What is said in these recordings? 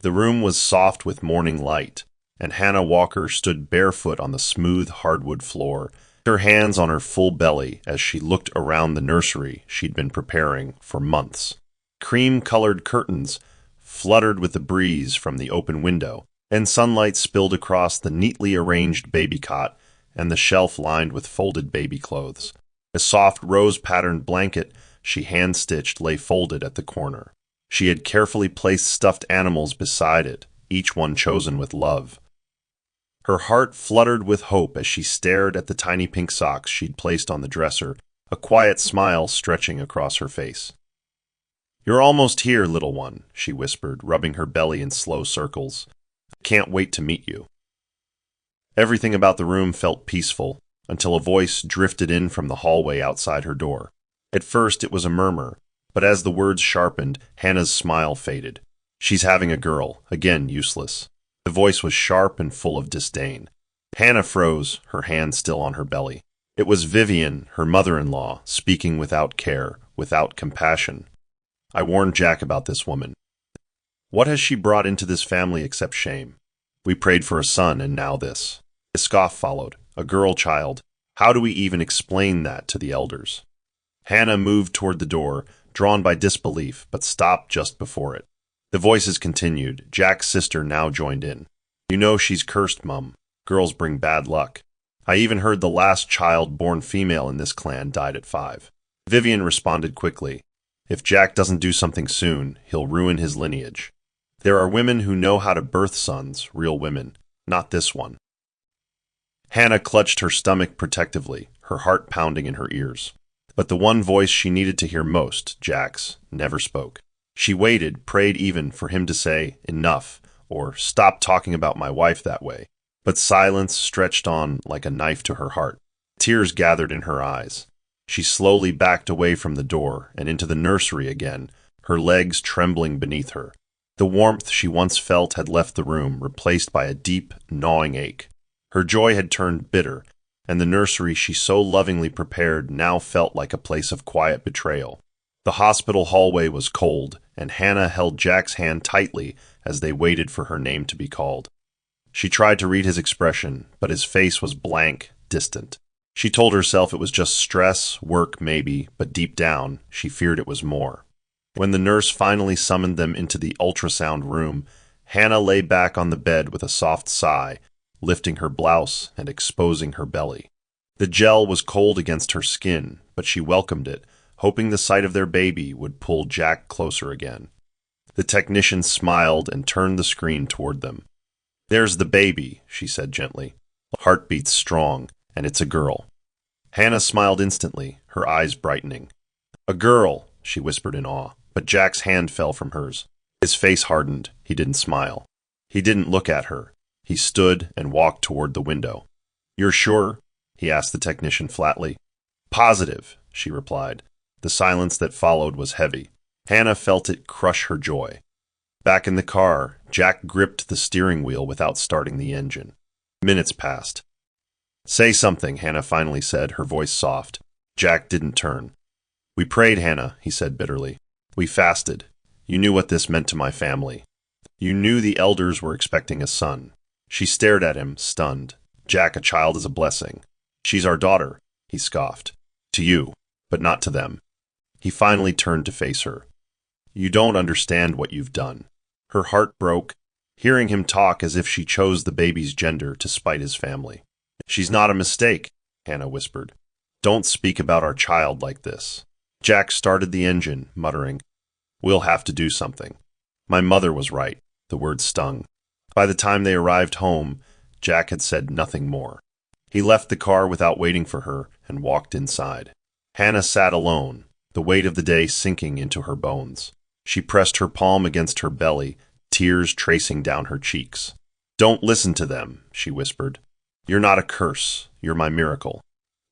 The room was soft with morning light, and Hannah Walker stood barefoot on the smooth hardwood floor, her hands on her full belly as she looked around the nursery she'd been preparing for months. Cream-colored curtains fluttered with the breeze from the open window, and sunlight spilled across the neatly arranged baby cot and the shelf lined with folded baby clothes. A soft rose-patterned blanket she hand-stitched lay folded at the corner. She had carefully placed stuffed animals beside it, each one chosen with love. Her heart fluttered with hope as she stared at the tiny pink socks she'd placed on the dresser, a quiet smile stretching across her face. "You're almost here, little one," she whispered, rubbing her belly in slow circles. "I can't wait to meet you." Everything about the room felt peaceful, until a voice drifted in from the hallway outside her door. At first it was a murmur, but as the words sharpened, Hannah's smile faded. "She's having a girl," again useless. The voice was sharp and full of disdain. Hannah froze, her hand still on her belly. It was Vivian, her mother-in-law, speaking without care, without compassion. "I warned Jack about this woman. What has she brought into this family except shame? We prayed for a son, and now this." A scoff followed. "A girl child. How do we even explain that to the elders?" Hannah moved toward the door, drawn by disbelief, but stopped just before it. The voices continued. Jack's sister now joined in. "You know she's cursed, Mum. Girls bring bad luck. I even heard the last child born female in this clan died at 5. Vivian responded quickly. "If Jack doesn't do something soon, he'll ruin his lineage. There are women who know how to birth sons, real women, not this one." Hannah clutched her stomach protectively, her heart pounding in her ears. But the one voice she needed to hear most, Jack's, never spoke. She waited, prayed even, for him to say, "Enough," or "Stop talking about my wife that way." But silence stretched on like a knife to her heart. Tears gathered in her eyes. She slowly backed away from the door and into the nursery again, her legs trembling beneath her. The warmth she once felt had left the room, replaced by a deep, gnawing ache. Her joy had turned bitter, and the nursery she so lovingly prepared now felt like a place of quiet betrayal. The hospital hallway was cold, and Hannah held Jack's hand tightly as they waited for her name to be called. She tried to read his expression, but his face was blank, distant. She told herself it was just stress, work maybe, but deep down, she feared it was more. When the nurse finally summoned them into the ultrasound room, Hannah lay back on the bed with a soft sigh, lifting her blouse and exposing her belly. The gel was cold against her skin, but she welcomed it, hoping the sight of their baby would pull Jack closer again. The technician smiled and turned the screen toward them. "There's the baby," she said gently. "Heartbeats strong, and it's a girl." Hannah smiled instantly, her eyes brightening. "A girl," she whispered in awe, but Jack's hand fell from hers. His face hardened. He didn't smile. He didn't look at her. He stood and walked toward the window. "You're sure?" he asked the technician flatly. "Positive," she replied. The silence that followed was heavy. Hannah felt it crush her joy. Back in the car, Jack gripped the steering wheel without starting the engine. Minutes passed. "Say something," Hannah finally said, her voice soft. Jack didn't turn. "We prayed, Hannah," he said bitterly. "We fasted. You knew what this meant to my family. You knew the elders were expecting a son." She stared at him, stunned. "Jack, a child is a blessing." "She's our daughter," he scoffed. "To you, but not to them." He finally turned to face her. "You don't understand what you've done." Her heart broke, hearing him talk as if she chose the baby's gender to spite his family. "She's not a mistake," Hannah whispered. "Don't speak about our child like this." Jack started the engine, muttering, "We'll have to do something." "My mother was right," the words stung. By the time they arrived home, Jack had said nothing more. He left the car without waiting for her and walked inside. Hannah sat alone, the weight of the day sinking into her bones. She pressed her palm against her belly, tears tracing down her cheeks. "Don't listen to them," she whispered. "You're not a curse. You're my miracle."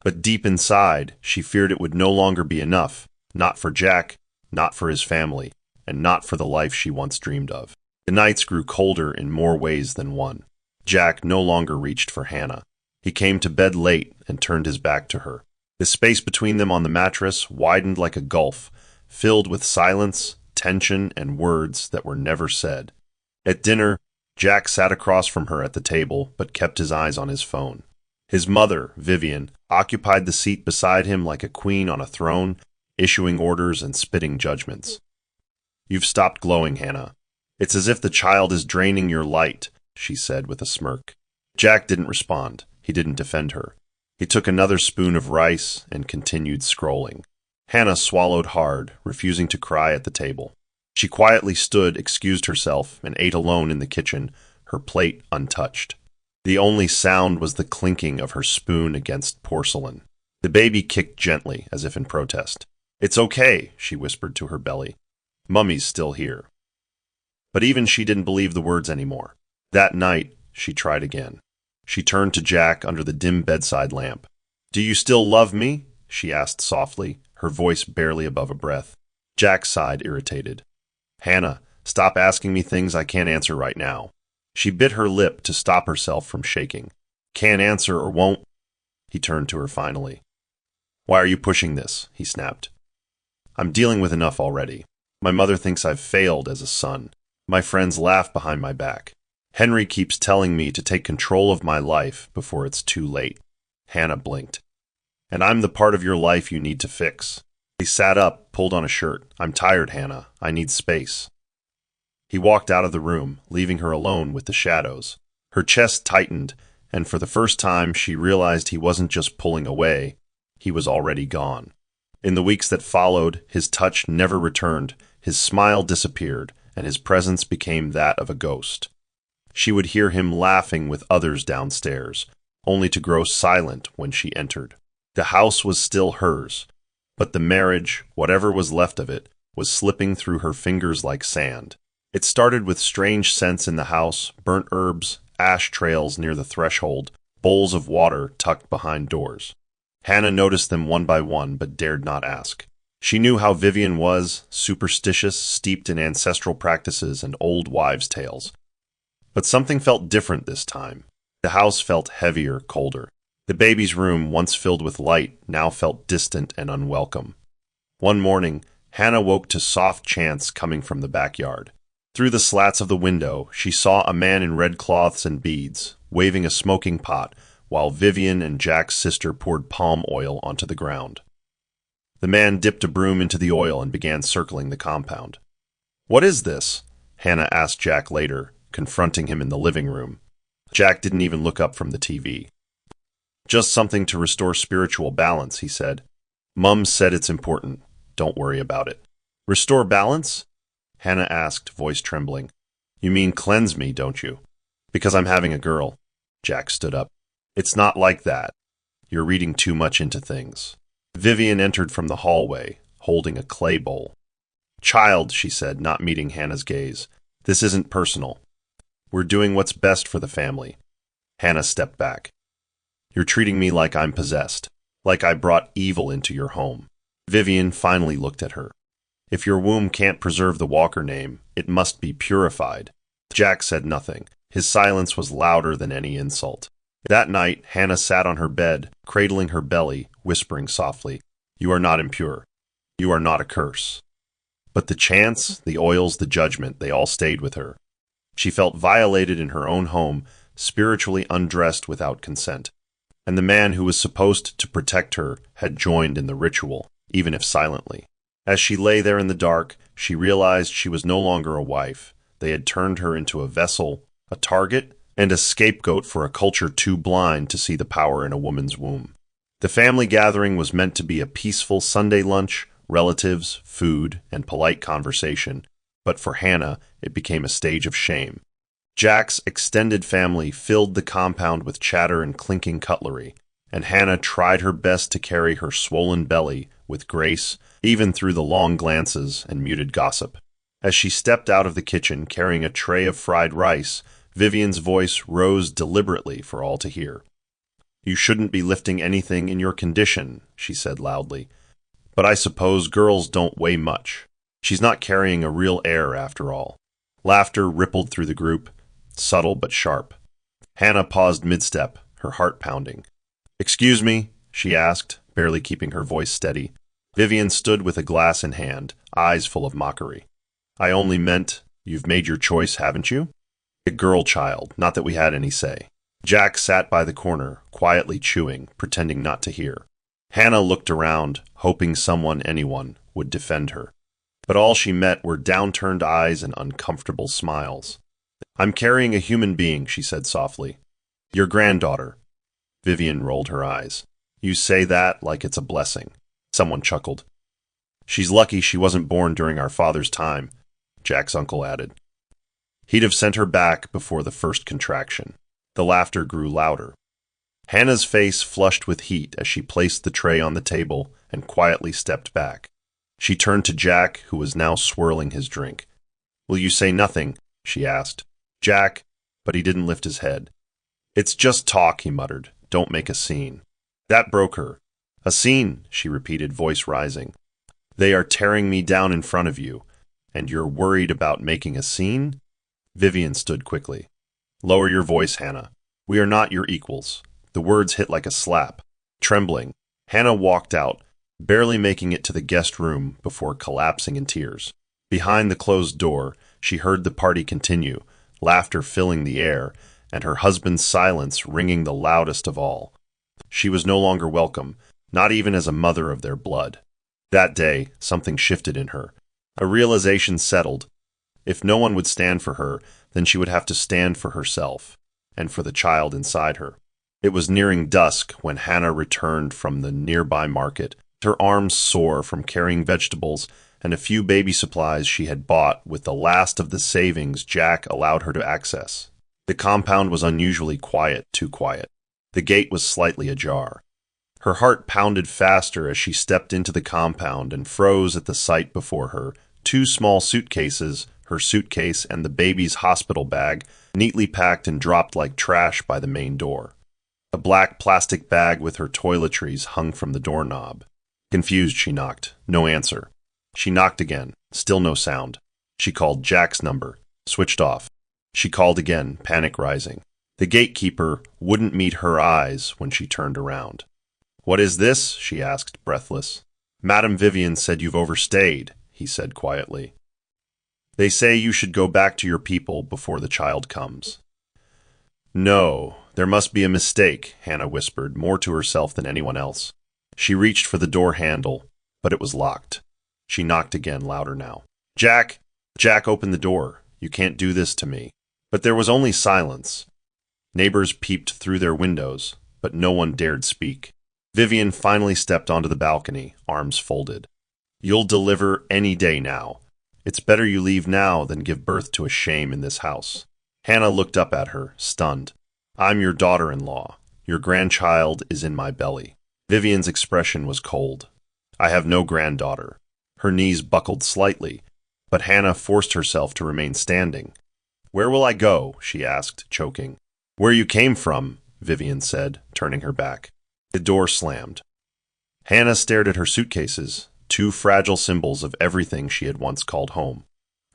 But deep inside, she feared it would no longer be enough, not for Jack, not for his family, and not for the life she once dreamed of. The nights grew colder in more ways than one. Jack no longer reached for Hannah. He came to bed late and turned his back to her. The space between them on the mattress widened like a gulf, filled with silence, tension, and words that were never said. At dinner, Jack sat across from her at the table, but kept his eyes on his phone. His mother, Vivian, occupied the seat beside him like a queen on a throne, issuing orders and spitting judgments. "You've stopped glowing, Hannah. It's as if the child is draining your light," she said with a smirk. Jack didn't respond. He didn't defend her. He took another spoon of rice and continued scrolling. Hannah swallowed hard, refusing to cry at the table. She quietly stood, excused herself, and ate alone in the kitchen, her plate untouched. The only sound was the clinking of her spoon against porcelain. The baby kicked gently, as if in protest. "It's okay," she whispered to her belly. "Mummy's still here." But even she didn't believe the words anymore. That night, she tried again. She turned to Jack under the dim bedside lamp. "Do you still love me?" she asked softly, her voice barely above a breath. Jack sighed, irritated. "Hannah, stop asking me things I can't answer right now." She bit her lip to stop herself from shaking. "Can't answer or won't?" He turned to her finally. "Why are you pushing this?" he snapped. "I'm dealing with enough already. My mother thinks I've failed as a son. My friends laugh behind my back. Henry keeps telling me to take control of my life before it's too late." Hannah blinked. "And I'm the part of your life you need to fix." He sat up, pulled on a shirt. "I'm tired, Hannah. I need space." He walked out of the room, leaving her alone with the shadows. Her chest tightened, and for the first time she realized he wasn't just pulling away, he was already gone. In the weeks that followed, his touch never returned, his smile disappeared, and his presence became that of a ghost. She would hear him laughing with others downstairs, only to grow silent when she entered. The house was still hers, but the marriage, whatever was left of it, was slipping through her fingers like sand. It started with strange scents in the house, burnt herbs, ash trails near the threshold, bowls of water tucked behind doors. Hannah noticed them one by one, but dared not ask. She knew how Vivian was, superstitious, steeped in ancestral practices and old wives' tales. But something felt different this time. The house felt heavier, colder. The baby's room, once filled with light, now felt distant and unwelcome. One morning, Hannah woke to soft chants coming from the backyard. Through the slats of the window, she saw a man in red cloths and beads, waving a smoking pot, while Vivian and Jack's sister poured palm oil onto the ground. The man dipped a broom into the oil and began circling the compound. "What is this?" Hannah asked Jack later, confronting him in the living room. Jack didn't even look up from the TV. "Just something to restore spiritual balance," he said. "Mum said it's important. Don't worry about it." "Restore balance?" Hannah asked, voice trembling. "You mean cleanse me, don't you? Because I'm having a girl." Jack stood up. "It's not like that. You're reading too much into things." Vivian entered from the hallway, holding a clay bowl. "Child," she said, not meeting Hannah's gaze, "this isn't personal. We're doing what's best for the family." Hannah stepped back. "You're treating me like I'm possessed, like I brought evil into your home." Vivian finally looked at her. "If your womb can't preserve the Walker name, it must be purified." Jack said nothing. His silence was louder than any insult. That night, Hannah sat on her bed, cradling her belly, whispering softly, "You are not impure. You are not a curse." But the chants, the oils, the judgment, they all stayed with her. She felt violated in her own home, spiritually undressed without consent. And the man who was supposed to protect her had joined in the ritual, even if silently. As she lay there in the dark, she realized she was no longer a wife. They had turned her into a vessel, a target, and a scapegoat for a culture too blind to see the power in a woman's womb. The family gathering was meant to be a peaceful Sunday lunch, relatives, food, and polite conversation, but for Hannah, it became a stage of shame. Jack's extended family filled the compound with chatter and clinking cutlery, and Hannah tried her best to carry her swollen belly with grace, even through the long glances and muted gossip. As she stepped out of the kitchen carrying a tray of fried rice, Vivian's voice rose deliberately for all to hear. "You shouldn't be lifting anything in your condition," she said loudly. "But I suppose girls don't weigh much. She's not carrying a real heir after all." Laughter rippled through the group, subtle but sharp. Hannah paused mid-step, her heart pounding. "Excuse me?" she asked, barely keeping her voice steady. Vivian stood with a glass in hand, eyes full of mockery. "I only meant, you've made your choice, haven't you?" A girl child, not that we had any say. Jack sat by the corner, quietly chewing, pretending not to hear. Hannah looked around, hoping anyone, would defend her. But all she met were downturned eyes and uncomfortable smiles. "I'm carrying a human being," she said softly. "Your granddaughter." Vivian rolled her eyes. "You say that like it's a blessing." Someone chuckled. "She's lucky she wasn't born during our father's time," Jack's uncle added. He'd have sent her back before the first contraction. The laughter grew louder. Hannah's face flushed with heat as she placed the tray on the table and quietly stepped back. She turned to Jack, who was now swirling his drink. "Will you say nothing?" she asked. "Jack," but he didn't lift his head. "It's just talk," he muttered. "Don't make a scene." That broke her. "A scene," she repeated, voice rising. "They are tearing me down in front of you, and you're worried about making a scene?" Vivian stood quickly. "Lower your voice, Hannah. We are not your equals." The words hit like a slap. Trembling, Hannah walked out, barely making it to the guest room before collapsing in tears. Behind the closed door, she heard the party continue, laughter filling the air, and her husband's silence ringing the loudest of all. She was no longer welcome, not even as a mother of their blood. That day, something shifted in her. A realization settled. If no one would stand for her, then she would have to stand for herself, and for the child inside her. It was nearing dusk when Hannah returned from the nearby market, her arms sore from carrying vegetables and a few baby supplies she had bought with the last of the savings Jack allowed her to access. The compound was unusually quiet, too quiet. The gate was slightly ajar. Her heart pounded faster as she stepped into the compound and froze at the sight before her. Two small suitcases, her suitcase and the baby's hospital bag, neatly packed and dropped like trash by the main door. A black plastic bag with her toiletries hung from the doorknob. Confused, she knocked. No answer. She knocked again. Still no sound. She called Jack's number. Switched off. She called again, panic rising. The gatekeeper wouldn't meet her eyes when she turned around. "What is this?" she asked, breathless. "Madame Vivian said you've overstayed," he said quietly. "They say you should go back to your people before the child comes." "No, there must be a mistake," Hannah whispered, more to herself than anyone else. She reached for the door handle, but it was locked. She knocked again, louder now. "Jack!" Jack opened the door. "You can't do this to me." But there was only silence. Neighbors peeped through their windows, but no one dared speak. Vivian finally stepped onto the balcony, arms folded. "You'll deliver any day now. It's better you leave now than give birth to a shame in this house." Hannah looked up at her, stunned. "I'm your daughter-in-law. Your grandchild is in my belly." Vivian's expression was cold. "I have no granddaughter." Her knees buckled slightly, but Hannah forced herself to remain standing. "Where will I go?" she asked, choking. "Where you came from," Vivian said, turning her back. The door slammed. Hannah stared at her suitcases, two fragile symbols of everything she had once called home.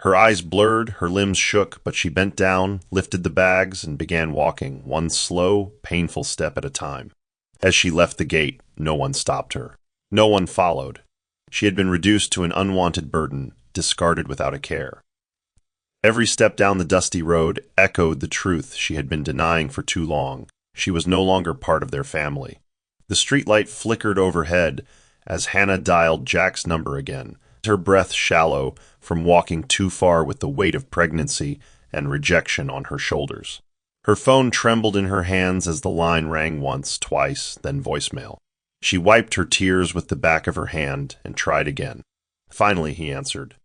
Her eyes blurred, her limbs shook, but she bent down, lifted the bags, and began walking, one slow, painful step at a time. As she left the gate, no one stopped her. No one followed. She had been reduced to an unwanted burden, discarded without a care. Every step down the dusty road echoed the truth she had been denying for too long. She was no longer part of their family. The streetlight flickered overhead as Hannah dialed Jack's number again, her breath shallow from walking too far with the weight of pregnancy and rejection on her shoulders. Her phone trembled in her hands as the line rang once, twice, then voicemail. She wiped her tears with the back of her hand and tried again. Finally, he answered.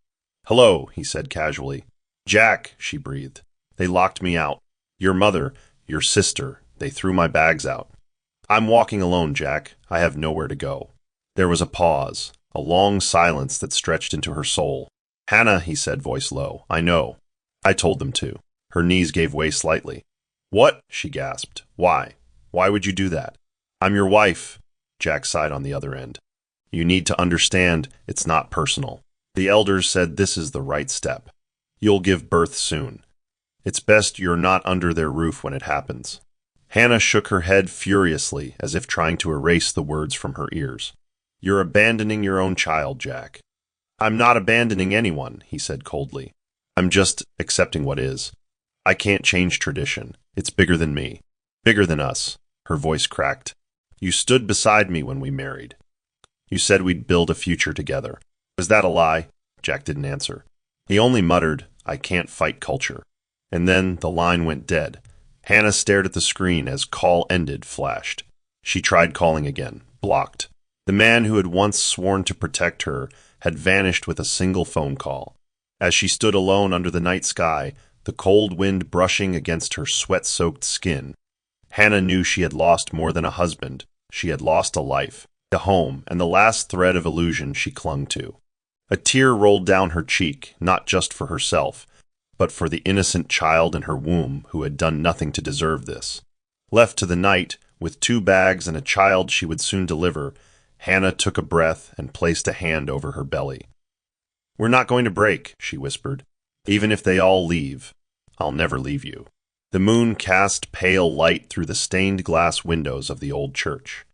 "Hello," he said casually. "Jack," she breathed. "They locked me out. Your mother, your sister, they threw my bags out." "I'm walking alone, Jack. I have nowhere to go." There was a pause, a long silence that stretched into her soul. "Hannah," he said, voice low, "I know. I told them to." Her knees gave way slightly. "What?" she gasped. "Why? Why would you do that?" "I'm your wife," Jack sighed on the other end. "You need to understand it's not personal. The elders said this is the right step. You'll give birth soon. It's best you're not under their roof when it happens." Hannah shook her head furiously, as if trying to erase the words from her ears. "You're abandoning your own child, Jack." "I'm not abandoning anyone," he said coldly. "I'm just accepting what is." I can't change tradition. It's bigger than me. Bigger than us. Her voice cracked. You stood beside me when we married. You said we'd build a future together. Was that a lie? Jack didn't answer. He only muttered, I can't fight culture. And then the line went dead. Hannah stared at the screen as call ended flashed. She tried calling again, blocked. The man who had once sworn to protect her had vanished with a single phone call. As she stood alone under the night sky, the cold wind brushing against her sweat-soaked skin, Hannah knew she had lost more than a husband. She had lost a life, a home, and the last thread of illusion she clung to. A tear rolled down her cheek, not just for herself, but for the innocent child in her womb who had done nothing to deserve this. Left to the night, with 2 bags and a child she would soon deliver, Hannah took a breath and placed a hand over her belly. We're not going to break, she whispered. Even if they all leave, I'll never leave you. The moon cast pale light through the stained glass windows of the old church.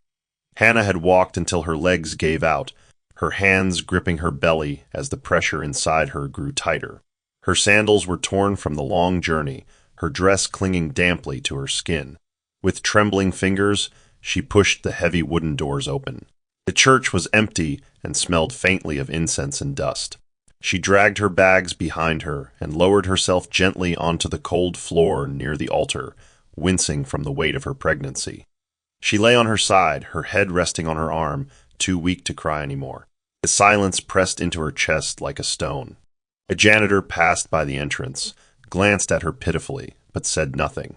Hannah had walked until her legs gave out, her hands gripping her belly as the pressure inside her grew tighter. Her sandals were torn from the long journey, her dress clinging damply to her skin. With trembling fingers, she pushed the heavy wooden doors open. The church was empty and smelled faintly of incense and dust. She dragged her bags behind her and lowered herself gently onto the cold floor near the altar, wincing from the weight of her pregnancy. She lay on her side, her head resting on her arm, too weak to cry anymore. The silence pressed into her chest like a stone. A janitor passed by the entrance, glanced at her pitifully, but said nothing.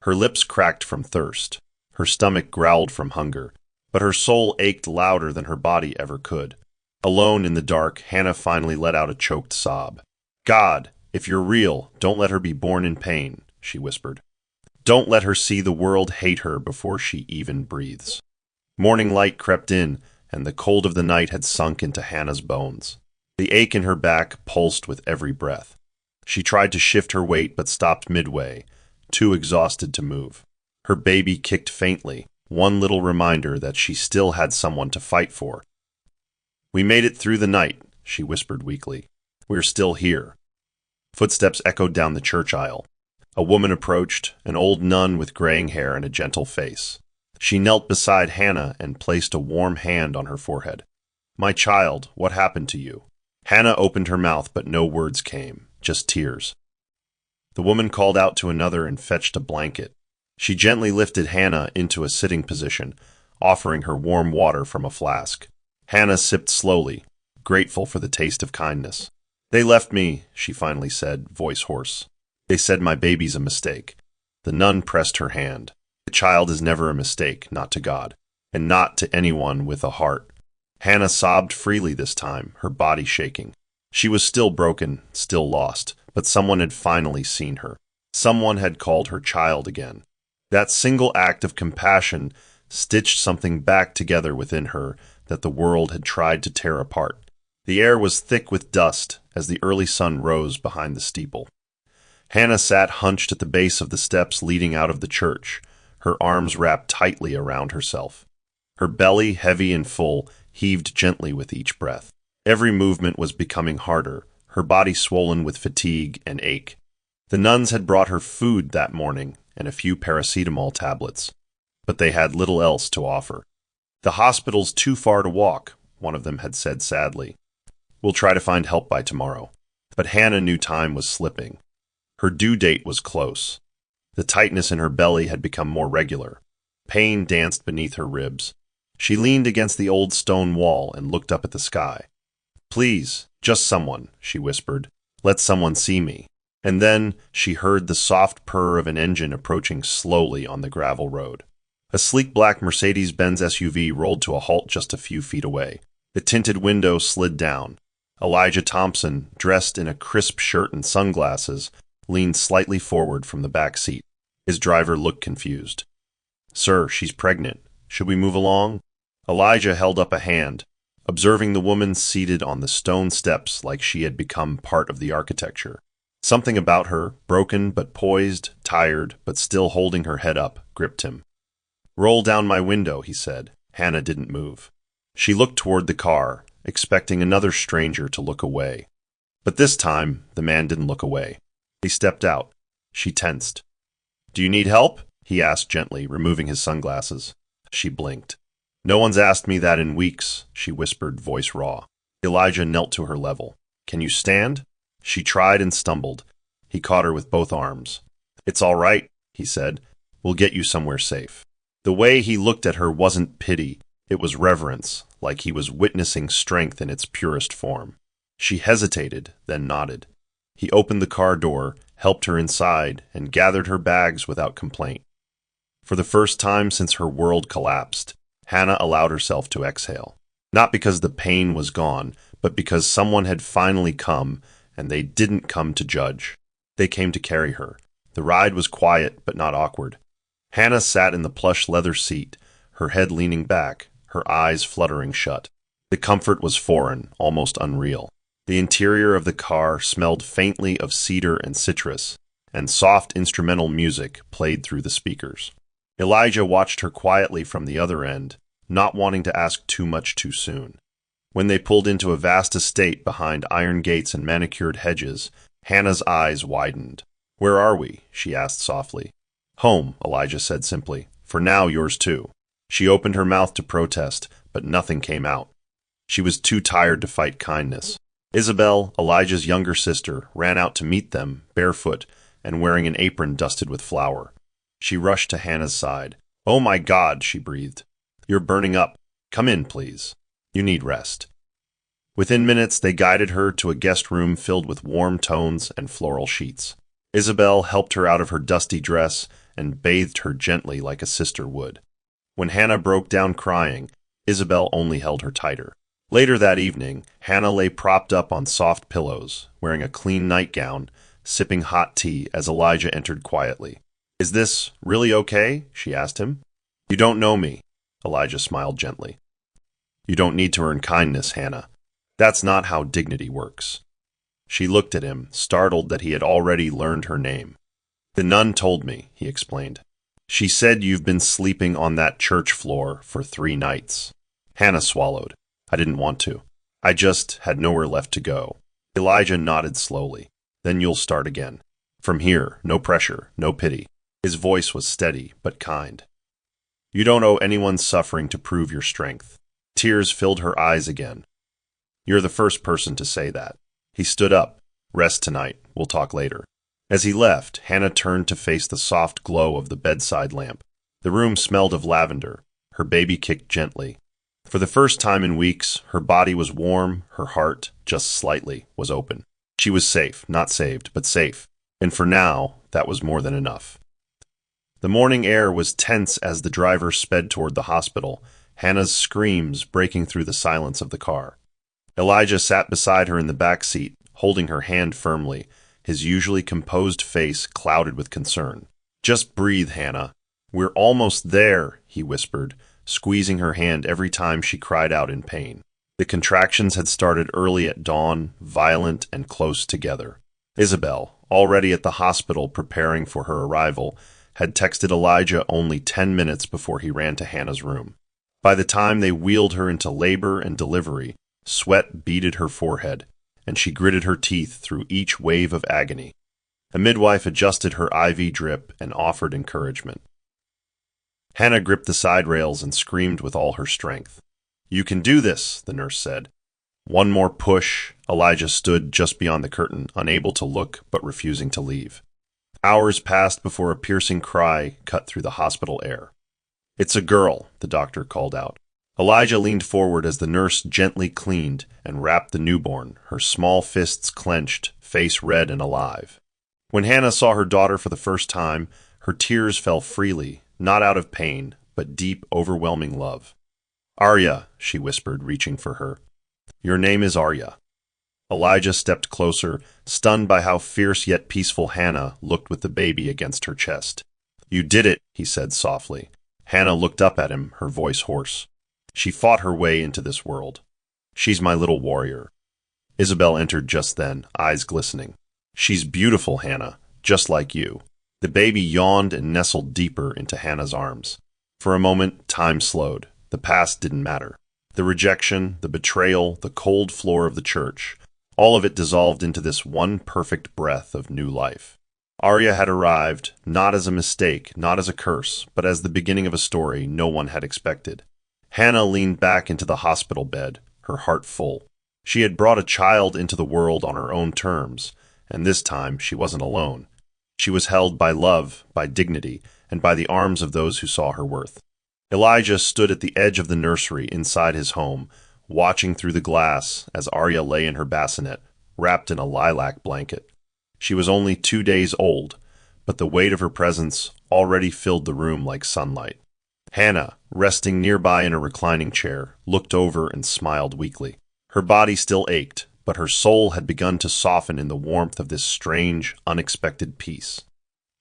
Her lips cracked from thirst. Her stomach growled from hunger, but her soul ached louder than her body ever could. Alone in the dark, Hannah finally let out a choked sob. God, if you're real, don't let her be born in pain, she whispered. Don't let her see the world hate her before she even breathes. Morning light crept in, and the cold of the night had sunk into Hannah's bones. The ache in her back pulsed with every breath. She tried to shift her weight but stopped midway, too exhausted to move. Her baby kicked faintly, one little reminder that she still had someone to fight for. We made it through the night, she whispered weakly. We're still here. Footsteps echoed down the church aisle. A woman approached, an old nun with graying hair and a gentle face. She knelt beside Hannah and placed a warm hand on her forehead. My child, what happened to you? Hannah opened her mouth, but no words came, just tears. The woman called out to another and fetched a blanket. She gently lifted Hannah into a sitting position, offering her warm water from a flask. Hannah sipped slowly, grateful for the taste of kindness. They left me, she finally said, voice hoarse. They said my baby's a mistake. The nun pressed her hand. The child is never a mistake, not to God, and not to anyone with a heart. Hannah sobbed freely this time, her body shaking. She was still broken, still lost, but someone had finally seen her. Someone had called her child again. That single act of compassion stitched something back together within her that the world had tried to tear apart. The air was thick with dust as the early sun rose behind the steeple. Hannah sat hunched at the base of the steps leading out of the church, her arms wrapped tightly around herself. Her belly, heavy and full, heaved gently with each breath. Every movement was becoming harder, her body swollen with fatigue and ache. The nuns had brought her food that morning and a few paracetamol tablets, but they had little else to offer. The hospital's too far to walk, one of them had said sadly. We'll try to find help by tomorrow. But Hannah knew time was slipping. Her due date was close. The tightness in her belly had become more regular. Pain danced beneath her ribs. She leaned against the old stone wall and looked up at the sky. Please, just someone, she whispered. Let someone see me. And then she heard the soft purr of an engine approaching slowly on the gravel road. A sleek black Mercedes-Benz SUV rolled to a halt just a few feet away. The tinted window slid down. Elijah Thompson, dressed in a crisp shirt and sunglasses, leaned slightly forward from the back seat. His driver looked confused. Sir, she's pregnant. Should we move along? Elijah held up a hand, observing the woman seated on the stone steps like she had become part of the architecture. Something about her, broken but poised, tired but still holding her head up, gripped him. Roll down my window, he said. Hannah didn't move. She looked toward the car, expecting another stranger to look away. But this time, the man didn't look away. He stepped out. She tensed. "Do you need help?" he asked gently, removing his sunglasses. She blinked. "No one's asked me that in weeks," she whispered, voice raw. Elijah knelt to her level. "Can you stand?" She tried and stumbled. He caught her with both arms. "It's all right," he said. "We'll get you somewhere safe." The way he looked at her wasn't pity. It was reverence, like he was witnessing strength in its purest form. She hesitated, then nodded. He opened the car door, helped her inside, and gathered her bags without complaint. For the first time since her world collapsed, Hannah allowed herself to exhale. Not because the pain was gone, but because someone had finally come, and they didn't come to judge. They came to carry her. The ride was quiet, but not awkward. Hannah sat in the plush leather seat, her head leaning back, her eyes fluttering shut. The comfort was foreign, almost unreal. The interior of the car smelled faintly of cedar and citrus, and soft instrumental music played through the speakers. Elijah watched her quietly from the other end, not wanting to ask too much too soon. When they pulled into a vast estate behind iron gates and manicured hedges, Hannah's eyes widened. "Where are we?" she asked softly. "Home," Elijah said simply. "For now, yours too." She opened her mouth to protest, but nothing came out. She was too tired to fight kindness. Isabel, Elijah's younger sister, ran out to meet them, barefoot, and wearing an apron dusted with flour. She rushed to Hannah's side. "Oh my God," she breathed. "You're burning up. Come in, please. You need rest." Within minutes, they guided her to a guest room filled with warm tones and floral sheets. Isabel helped her out of her dusty dress and bathed her gently like a sister would. When Hannah broke down crying, Isabel only held her tighter. Later that evening, Hannah lay propped up on soft pillows, wearing a clean nightgown, sipping hot tea as Elijah entered quietly. "Is this really okay?" she asked him. "You don't know me." Elijah smiled gently. "You don't need to earn kindness, Hannah. That's not how dignity works." She looked at him, startled that he had already learned her name. "The nun told me," he explained. "She said you've been sleeping on that church floor for 3 nights. Hannah swallowed. "I didn't want to. I just had nowhere left to go." Elijah nodded slowly. "Then you'll start again. From here, no pressure, no pity." His voice was steady, but kind. "You don't owe anyone suffering to prove your strength." Tears filled her eyes again. "You're the first person to say that." He stood up. "Rest tonight. We'll talk later." As he left, Hannah turned to face the soft glow of the bedside lamp. The room smelled of lavender. Her baby kicked gently. For the first time in weeks, her body was warm, her heart, just slightly, was open. She was safe, not saved, but safe. And for now, that was more than enough. The morning air was tense as the driver sped toward the hospital, Hannah's screams breaking through the silence of the car. Elijah sat beside her in the back seat, holding her hand firmly, his usually composed face clouded with concern. "Just breathe, Hannah. We're almost there," he whispered, squeezing her hand every time she cried out in pain. The contractions had started early at dawn, violent and close together. Isabel, already at the hospital preparing for her arrival, had texted Elijah only 10 minutes before he ran to Hannah's room. By the time they wheeled her into labor and delivery, sweat beaded her forehead, and she gritted her teeth through each wave of agony. A midwife adjusted her IV drip and offered encouragement. Hannah gripped the side rails and screamed with all her strength. "You can do this," the nurse said. One more push. Elijah stood just beyond the curtain, unable to look but refusing to leave. Hours passed before a piercing cry cut through the hospital air. "It's a girl," the doctor called out. Elijah leaned forward as the nurse gently cleaned and wrapped the newborn, her small fists clenched, face red and alive. When Hannah saw her daughter for the first time, her tears fell freely, not out of pain, but deep, overwhelming love. "Arya," she whispered, reaching for her. "Your name is Arya." Elijah stepped closer, stunned by how fierce yet peaceful Hannah looked with the baby against her chest. "You did it," he said softly. Hannah looked up at him, her voice hoarse. "She fought her way into this world. She's my little warrior." Isabel entered just then, eyes glistening. "She's beautiful, Hannah, just like you." The baby yawned and nestled deeper into Hannah's arms. For a moment, time slowed. The past didn't matter. The rejection, the betrayal, the cold floor of the church, all of it dissolved into this one perfect breath of new life. Arya had arrived, not as a mistake, not as a curse, but as the beginning of a story no one had expected. Hannah leaned back into the hospital bed, her heart full. She had brought a child into the world on her own terms, and this time she wasn't alone. She was held by love, by dignity, and by the arms of those who saw her worth. Elijah stood at the edge of the nursery inside his home, watching through the glass as Arya lay in her bassinet, wrapped in a lilac blanket. She was only 2 days old, but the weight of her presence already filled the room like sunlight. Hannah, resting nearby in a reclining chair, looked over and smiled weakly. Her body still ached, but her soul had begun to soften in the warmth of this strange, unexpected peace.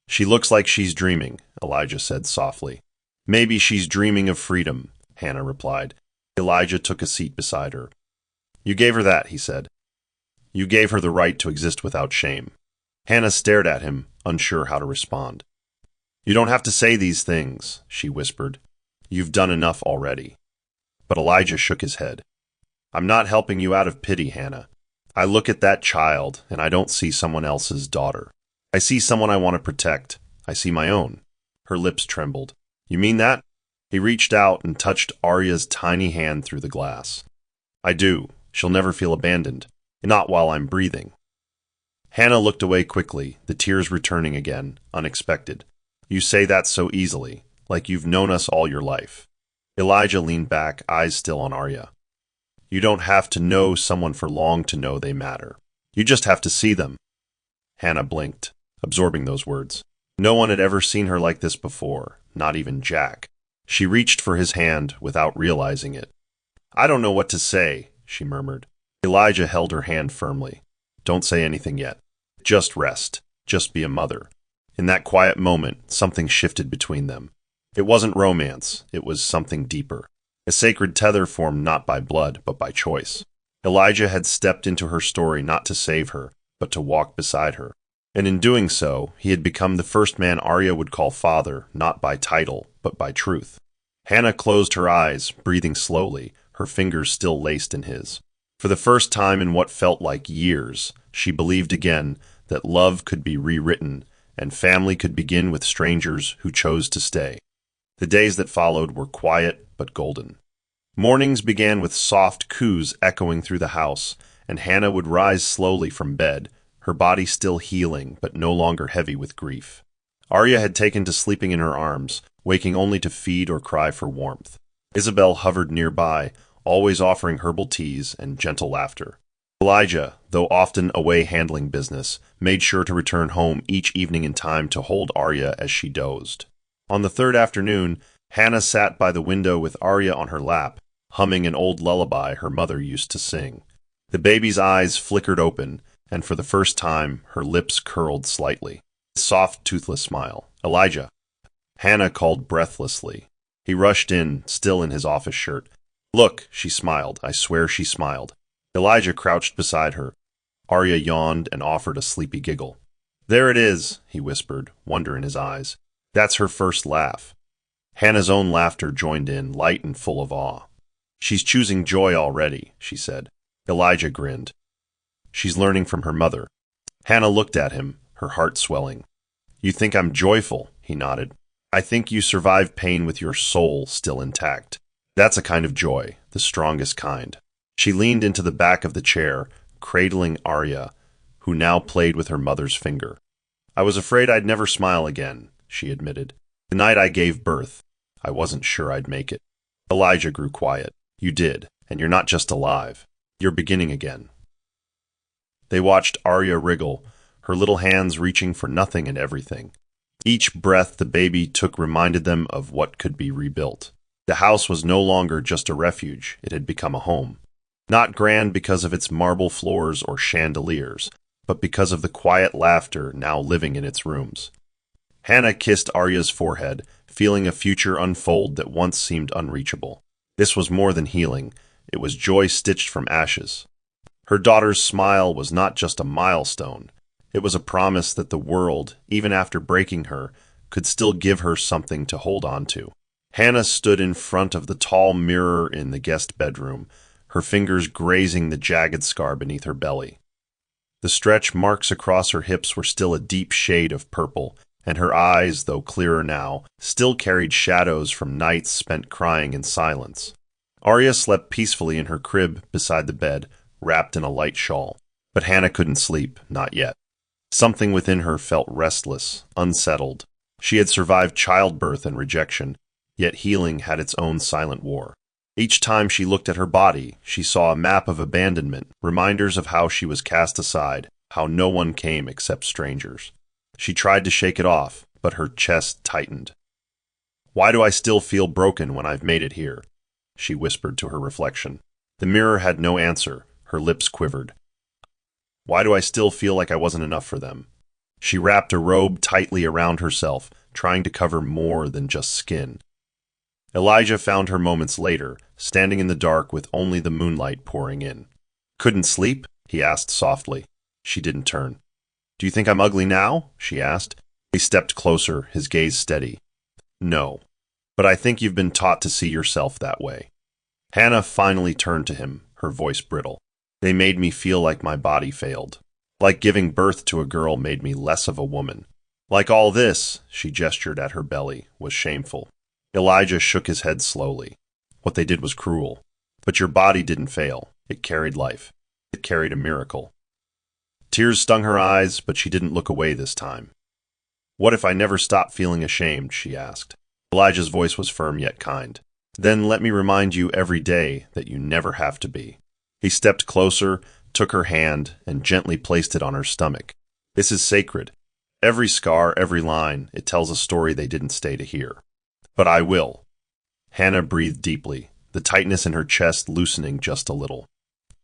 "She looks like she's dreaming," Elijah said softly. "Maybe she's dreaming of freedom," Hannah replied. Elijah took a seat beside her. "You gave her that," he said. "You gave her the right to exist without shame." Hannah stared at him, unsure how to respond. "You don't have to say these things," she whispered. "You've done enough already." But Elijah shook his head. "I'm not helping you out of pity, Hannah. I look at that child, and I don't see someone else's daughter. I see someone I want to protect. I see my own." Her lips trembled. "You mean that?" He reached out and touched Arya's tiny hand through the glass. "I do. She'll never feel abandoned. Not while I'm breathing." Hannah looked away quickly, the tears returning again, unexpected. "You say that so easily, like you've known us all your life." Elijah leaned back, eyes still on Arya. "You don't have to know someone for long to know they matter. You just have to see them." Hannah blinked, absorbing those words. No one had ever seen her like this before, not even Jack. She reached for his hand without realizing it. "I don't know what to say," she murmured. Elijah held her hand firmly. "Don't say anything yet. Just rest. Just be a mother." In that quiet moment, something shifted between them. It wasn't romance. It was something deeper. A sacred tether formed not by blood, but by choice. Elijah had stepped into her story not to save her, but to walk beside her. And in doing so, he had become the first man Arya would call father, not by title, but by truth. Hannah closed her eyes, breathing slowly, her fingers still laced in his. For the first time in what felt like years, she believed again that love could be rewritten, and family could begin with strangers who chose to stay. The days that followed were quiet but golden. Mornings began with soft coos echoing through the house, and Hannah would rise slowly from bed, her body still healing but no longer heavy with grief. Arya had taken to sleeping in her arms, waking only to feed or cry for warmth. Isabel hovered nearby, always offering herbal teas and gentle laughter. Elijah, though often away handling business, made sure to return home each evening in time to hold Arya as she dozed. On the third afternoon, Hannah sat by the window with Arya on her lap, humming an old lullaby her mother used to sing. The baby's eyes flickered open, and for the first time, her lips curled slightly. A soft, toothless smile. "Elijah." Hannah called breathlessly. He rushed in, still in his office shirt. "Look," she smiled. I swear she smiled. Elijah crouched beside her. Arya yawned and offered a sleepy giggle. "There it is," he whispered, wonder in his eyes. "That's her first laugh." Hannah's own laughter joined in, light and full of awe. "She's choosing joy already," she said. Elijah grinned. "She's learning from her mother." Hannah looked at him, her heart swelling. "You think I'm joyful?" he nodded. "I think you survive pain with your soul still intact. That's a kind of joy, the strongest kind." She leaned into the back of the chair, cradling Arya, who now played with her mother's finger. "I was afraid I'd never smile again," she admitted. "The night I gave birth, I wasn't sure I'd make it." Elijah grew quiet. "You did, and you're not just alive. You're beginning again." They watched Arya wriggle, her little hands reaching for nothing and everything. Each breath the baby took reminded them of what could be rebuilt. The house was no longer just a refuge, it had become a home. Not grand because of its marble floors or chandeliers, but because of the quiet laughter now living in its rooms. Hannah kissed Arya's forehead, feeling a future unfold that once seemed unreachable. This was more than healing, it was joy stitched from ashes. Her daughter's smile was not just a milestone, it was a promise that the world, even after breaking her, could still give her something to hold on to. Hannah stood in front of the tall mirror in the guest bedroom, her fingers grazing the jagged scar beneath her belly. The stretch marks across her hips were still a deep shade of purple, and her eyes, though clearer now, still carried shadows from nights spent crying in silence. Arya slept peacefully in her crib beside the bed, wrapped in a light shawl. But Hannah couldn't sleep, not yet. Something within her felt restless, unsettled. She had survived childbirth and rejection, yet healing had its own silent war. Each time she looked at her body, she saw a map of abandonment, reminders of how she was cast aside, how no one came except strangers. She tried to shake it off, but her chest tightened. "Why do I still feel broken when I've made it here?" she whispered to her reflection. The mirror had no answer. Her lips quivered. "Why do I still feel like I wasn't enough for them?" She wrapped a robe tightly around herself, trying to cover more than just skin. Elijah found her moments later, standing in the dark with only the moonlight pouring in. "Couldn't sleep?" he asked softly. She didn't turn. "Do you think I'm ugly now?" she asked. He stepped closer, his gaze steady. "No, but I think you've been taught to see yourself that way." Hannah finally turned to him, her voice brittle. "They made me feel like my body failed. Like giving birth to a girl made me less of a woman. Like all this," she gestured at her belly, was shameful. Elijah shook his head slowly. "What they did was cruel. But your body didn't fail. It carried life. It carried a miracle." Tears stung her eyes, but she didn't look away this time. "What if I never stopped feeling ashamed?" she asked. Elijah's voice was firm yet kind. "Then let me remind you every day that you never have to be." He stepped closer, took her hand, and gently placed it on her stomach. "This is sacred. Every scar, every line, it tells a story they didn't stay to hear. But I will." Hannah breathed deeply, the tightness in her chest loosening just a little.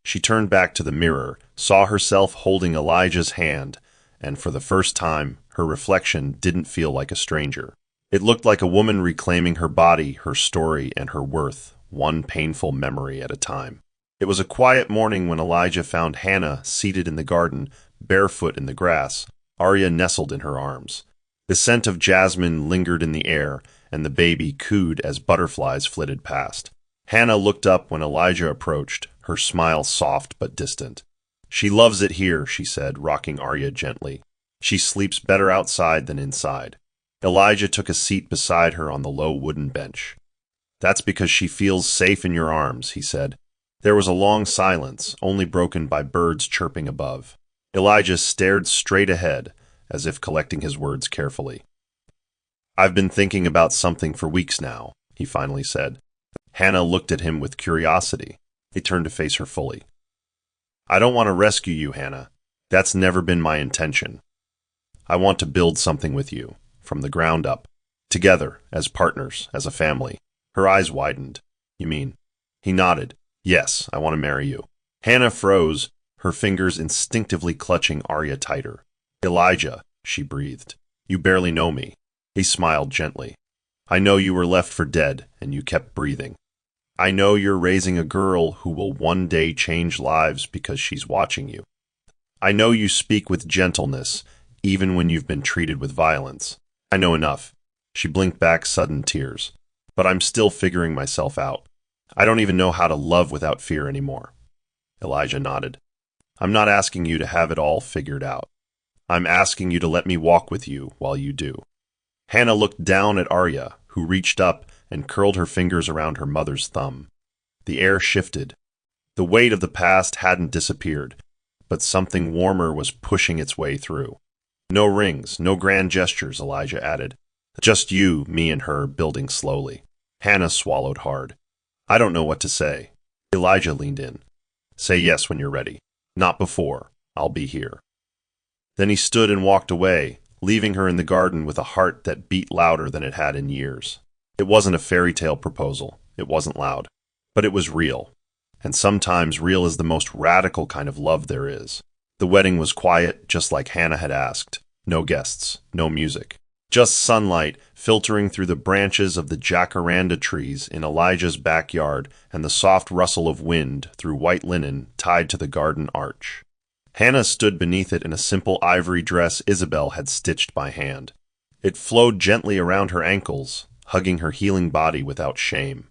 She turned back to the mirror, saw herself holding Elijah's hand, and for the first time, her reflection didn't feel like a stranger. It looked like a woman reclaiming her body, her story, and her worth, one painful memory at a time. It was a quiet morning when Elijah found Hannah seated in the garden, barefoot in the grass, Arya nestled in her arms. The scent of jasmine lingered in the air, and the baby cooed as butterflies flitted past. Hannah looked up when Elijah approached, her smile soft but distant. "She loves it here," she said, rocking Arya gently. "She sleeps better outside than inside." Elijah took a seat beside her on the low wooden bench. "That's because she feels safe in your arms," he said. There was a long silence, only broken by birds chirping above. Elijah stared straight ahead, as if collecting his words carefully. "I've been thinking about something for weeks now," he finally said. Hannah looked at him with curiosity. He turned to face her fully. "I don't want to rescue you, Hannah. That's never been my intention. I want to build something with you, from the ground up, together, as partners, as a family." Her eyes widened. "You mean?" He nodded. "Yes, I want to marry you." Hannah froze, her fingers instinctively clutching Arya tighter. "Elijah," she breathed, "you barely know me." He smiled gently. "I know you were left for dead, and you kept breathing. I know you're raising a girl who will one day change lives because she's watching you. I know you speak with gentleness, even when you've been treated with violence. I know enough." She blinked back sudden tears. "But I'm still figuring myself out. I don't even know how to love without fear anymore." Elijah nodded. "I'm not asking you to have it all figured out. I'm asking you to let me walk with you while you do." Hannah looked down at Arya, who reached up and curled her fingers around her mother's thumb. The air shifted. The weight of the past hadn't disappeared, but something warmer was pushing its way through. "No rings, no grand gestures," Elijah added. "Just you, me, and her building slowly." Hannah swallowed hard. "I don't know what to say." Elijah leaned in. "Say yes when you're ready. Not before. I'll be here." Then he stood and walked away, leaving her in the garden with a heart that beat louder than it had in years. It wasn't a fairy tale proposal. It wasn't loud. But it was real. And sometimes real is the most radical kind of love there is. The wedding was quiet, just like Hannah had asked. No guests, no music. Just sunlight filtering through the branches of the jacaranda trees in Elijah's backyard and the soft rustle of wind through white linen tied to the garden arch. Hannah stood beneath it in a simple ivory dress Isabel had stitched by hand. It flowed gently around her ankles, hugging her healing body without shame.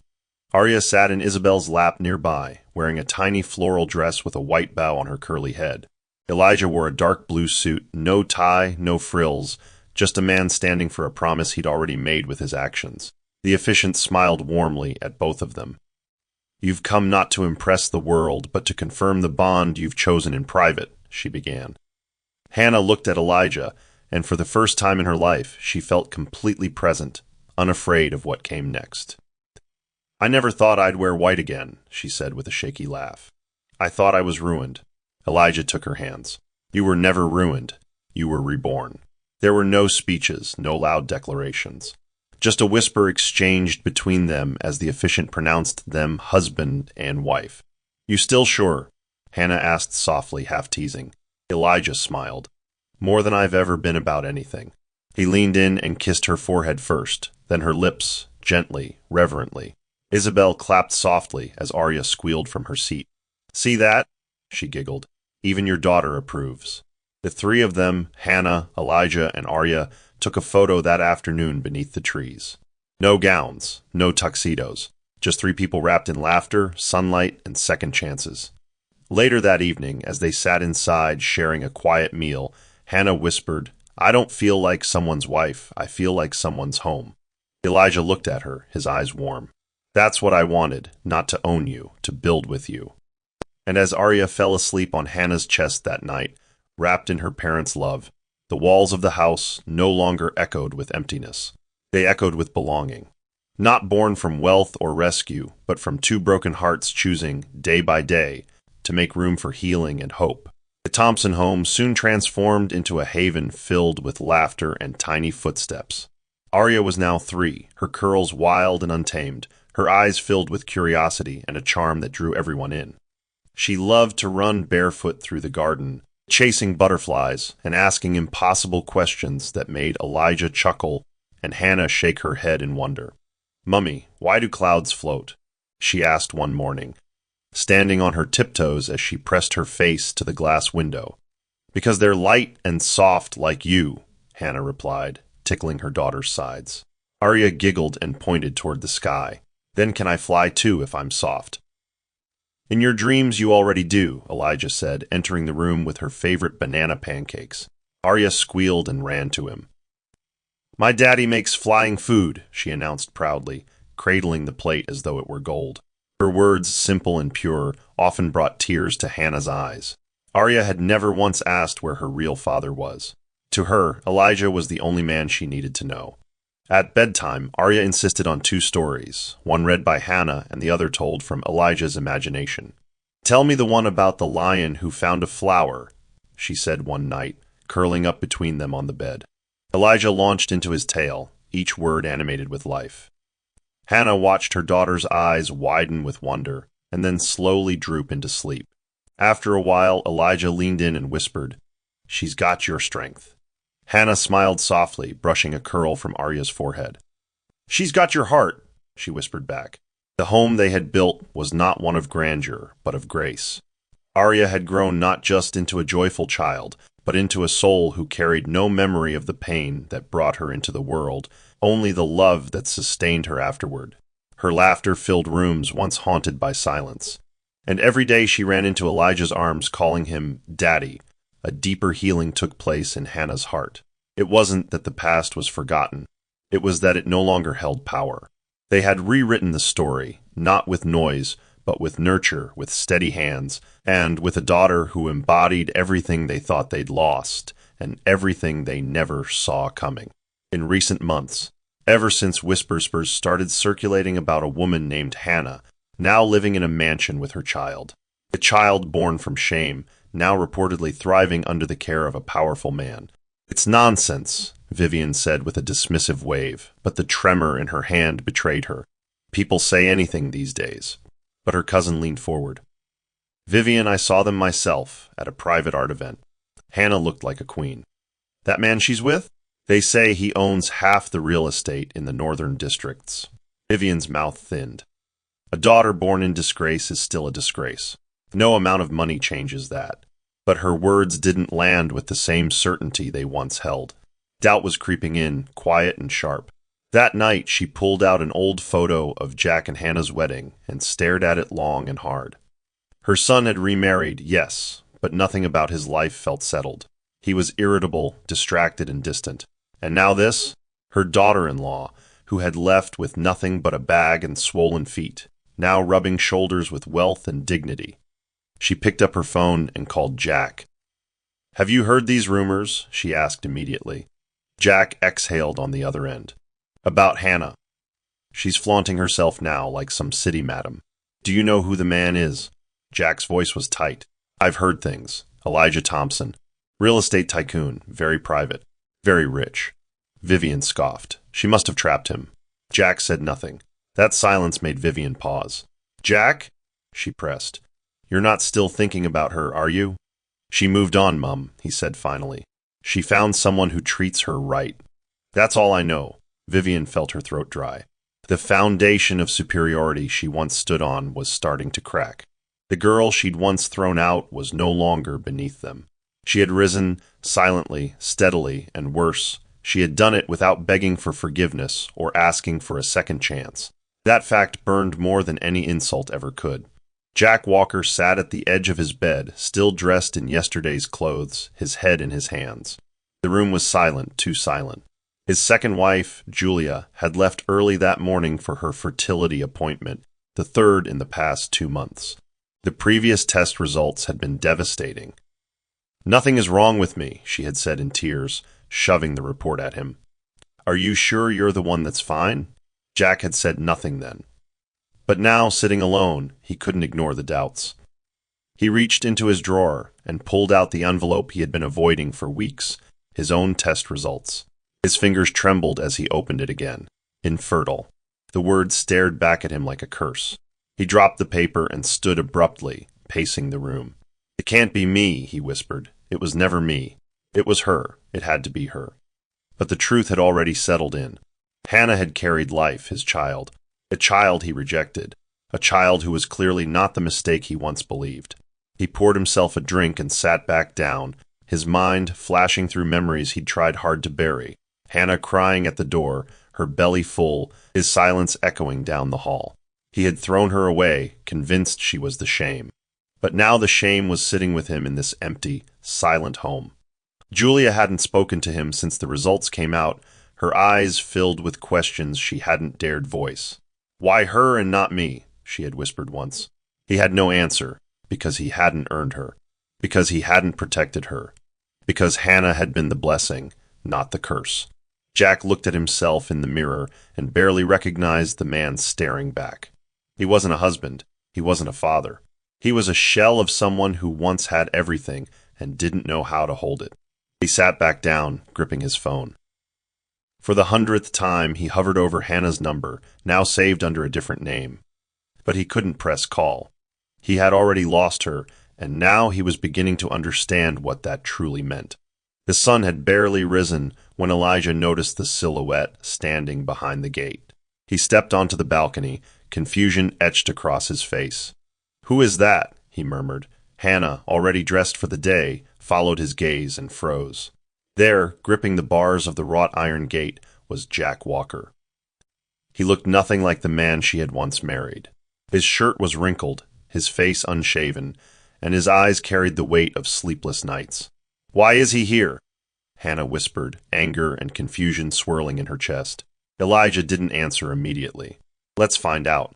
Arya sat in Isabel's lap nearby, wearing a tiny floral dress with a white bow on her curly head. Elijah wore a dark blue suit, no tie, no frills, just a man standing for a promise he'd already made with his actions. The officiant smiled warmly at both of them. "You've come not to impress the world, but to confirm the bond you've chosen in private," she began. Hannah looked at Elijah, and for the first time in her life, she felt completely present, unafraid of what came next. "I never thought I'd wear white again," she said with a shaky laugh. "I thought I was ruined." Elijah took her hands. "You were never ruined. You were reborn." There were no speeches, no loud declarations. Just a whisper exchanged between them as the officiant pronounced them husband and wife. "You still sure?" Hannah asked softly, half-teasing. Elijah smiled. "More than I've ever been about anything." He leaned in and kissed her forehead first, then her lips, gently, reverently. Isabel clapped softly as Arya squealed from her seat. "See that?" she giggled. "Even your daughter approves." The three of them, Hannah, Elijah, and Arya, took a photo that afternoon beneath the trees. No gowns, no tuxedos, just three people wrapped in laughter, sunlight, and second chances. Later that evening, as they sat inside sharing a quiet meal, Hannah whispered, "I don't feel like someone's wife, I feel like someone's home." Elijah looked at her, his eyes warm. "That's what I wanted, not to own you, to build with you." And as Arya fell asleep on Hannah's chest that night, wrapped in her parents' love, the walls of the house no longer echoed with emptiness. They echoed with belonging. Not born from wealth or rescue, but from two broken hearts choosing, day by day, to make room for healing and hope. The Thompson home soon transformed into a haven filled with laughter and tiny footsteps. Arya was now 3, her curls wild and untamed, her eyes filled with curiosity and a charm that drew everyone in. She loved to run barefoot through the garden, chasing butterflies and asking impossible questions that made Elijah chuckle and Hannah shake her head in wonder. "Mummy, why do clouds float?" she asked one morning, standing on her tiptoes as she pressed her face to the glass window. "Because they're light and soft like you," Hannah replied, tickling her daughter's sides. Arya giggled and pointed toward the sky. "Then can I fly too if I'm soft?" "In your dreams you already do," Elijah said, entering the room with her favorite banana pancakes. Arya squealed and ran to him. "My daddy makes flying food," she announced proudly, cradling the plate as though it were gold. Her words, simple and pure, often brought tears to Hannah's eyes. Arya had never once asked where her real father was. To her, Elijah was the only man she needed to know. At bedtime, Arya insisted on 2 stories, one read by Hannah and the other told from Elijah's imagination. "Tell me the one about the lion who found a flower," she said one night, curling up between them on the bed. Elijah launched into his tale, each word animated with life. Hannah watched her daughter's eyes widen with wonder, and then slowly droop into sleep. After a while, Elijah leaned in and whispered, "She's got your strength." Hannah smiled softly, brushing a curl from Arya's forehead. "She's got your heart," she whispered back. The home they had built was not one of grandeur, but of grace. Arya had grown not just into a joyful child, but into a soul who carried no memory of the pain that brought her into the world, only the love that sustained her afterward. Her laughter filled rooms once haunted by silence. And every day she ran into Elijah's arms calling him Daddy. A deeper healing took place in Hannah's heart. It wasn't that the past was forgotten. It was that it no longer held power. They had rewritten the story, not with noise, but with nurture, with steady hands, and with a daughter who embodied everything they thought they'd lost, and everything they never saw coming. In recent months, ever since whispers started circulating about a woman named Hannah, now living in a mansion with her child. A child born from shame, now reportedly thriving under the care of a powerful man. "It's nonsense," Vivian said with a dismissive wave, but the tremor in her hand betrayed her. "People say anything these days." But her cousin leaned forward. "Vivian, I saw them myself, at a private art event. Hannah looked like a queen." "That man she's with?" "They say he owns half the real estate in the northern districts." Vivian's mouth thinned. "A daughter born in disgrace is still a disgrace. No amount of money changes that." But her words didn't land with the same certainty they once held. Doubt was creeping in, quiet and sharp. That night, she pulled out an old photo of Jack and Hannah's wedding and stared at it long and hard. Her son had remarried, yes, but nothing about his life felt settled. He was irritable, distracted, and distant. And now this? Her daughter-in-law, who had left with nothing but a bag and swollen feet, now rubbing shoulders with wealth and dignity. She picked up her phone and called Jack. "Have you heard these rumors?" she asked immediately. Jack exhaled on the other end. "About Hannah. She's flaunting herself now like some city madam. Do you know who the man is?" Jack's voice was tight. "I've heard things. Elijah Thompson. Real estate tycoon, very private, very rich." Vivian scoffed. She must have trapped him. Jack said nothing. That silence made Vivian pause. "Jack?" she pressed. "You're not still thinking about her, are you?" "She moved on, Mum," he said finally. "She found someone who treats her right. That's all I know." Vivian felt her throat dry. The foundation of superiority she once stood on was starting to crack. The girl she'd once thrown out was no longer beneath them. She had risen silently, steadily, and worse, she had done it without begging for forgiveness or asking for a second chance. That fact burned more than any insult ever could. Jack Walker sat at the edge of his bed, still dressed in yesterday's clothes, his head in his hands. The room was silent, too silent. His second wife, Julia, had left early that morning for her fertility appointment, the third in the past 2 months. The previous test results had been devastating. "Nothing is wrong with me," she had said in tears, shoving the report at him. "Are you sure you're the one that's fine?" Jack had said nothing then. But now, sitting alone, he couldn't ignore the doubts. He reached into his drawer and pulled out the envelope he had been avoiding for weeks, his own test results. His fingers trembled as he opened it again. Infertile. The word stared back at him like a curse. He dropped the paper and stood abruptly, pacing the room. "It can't be me," he whispered. "It was never me. It was her. It had to be her." But the truth had already settled in. Hannah had carried life, his child. A child he rejected. A child who was clearly not the mistake he once believed. He poured himself a drink and sat back down, his mind flashing through memories he'd tried hard to bury. Hannah crying at the door, her belly full, his silence echoing down the hall. He had thrown her away, convinced she was the shame. But now the shame was sitting with him in this empty, silent home. Julia hadn't spoken to him since the results came out, her eyes filled with questions she hadn't dared voice. "Why her and not me?" she had whispered once. He had no answer, because he hadn't earned her, because he hadn't protected her, because Hannah had been the blessing, not the curse. Jack looked at himself in the mirror and barely recognized the man staring back. He wasn't a husband. He wasn't a father. He was a shell of someone who once had everything and didn't know how to hold it. He sat back down, gripping his phone. For the 100th time, he hovered over Hannah's number, now saved under a different name. But he couldn't press call. He had already lost her, and now he was beginning to understand what that truly meant. The sun had barely risen when Elijah noticed the silhouette standing behind the gate. He stepped onto the balcony, confusion etched across his face. "Who is that?" he murmured. Hannah, already dressed for the day, followed his gaze and froze. There, gripping the bars of the wrought iron gate, was Jack Walker. He looked nothing like the man she had once married. His shirt was wrinkled, his face unshaven, and his eyes carried the weight of sleepless nights. "Why is he here?" Hannah whispered, anger and confusion swirling in her chest. Elijah didn't answer immediately. "Let's find out."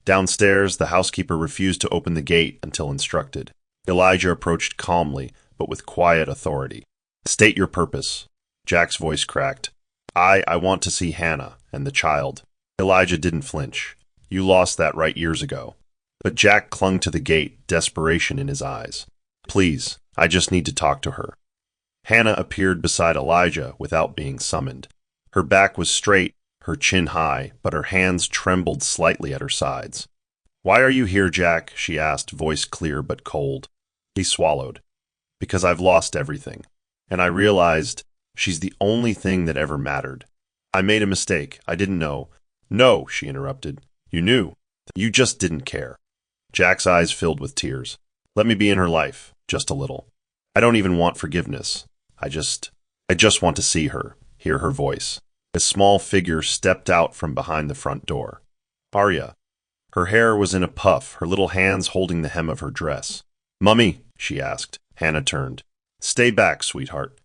Downstairs, the housekeeper refused to open the gate until instructed. Elijah approached calmly, but with quiet authority. "State your purpose." Jack's voice cracked. I want to see Hannah and the child." Elijah didn't flinch. "You lost that right years ago." But Jack clung to the gate, desperation in his eyes. "Please, I just need to talk to her." Hannah appeared beside Elijah without being summoned. Her back was straight, her chin high, but her hands trembled slightly at her sides. "Why are you here, Jack?" she asked, voice clear but cold. He swallowed. "Because I've lost everything. And I realized she's the only thing that ever mattered. I made a mistake. I didn't know." "No," she interrupted. "You knew. You just didn't care." Jack's eyes filled with tears. "Let me be in her life, just a little. I don't even want forgiveness. I just want to see her, hear her voice." A small figure stepped out from behind the front door. Arya. Her hair was in a puff, her little hands holding the hem of her dress. "Mummy," she asked. Hannah turned. Stay back, sweetheart.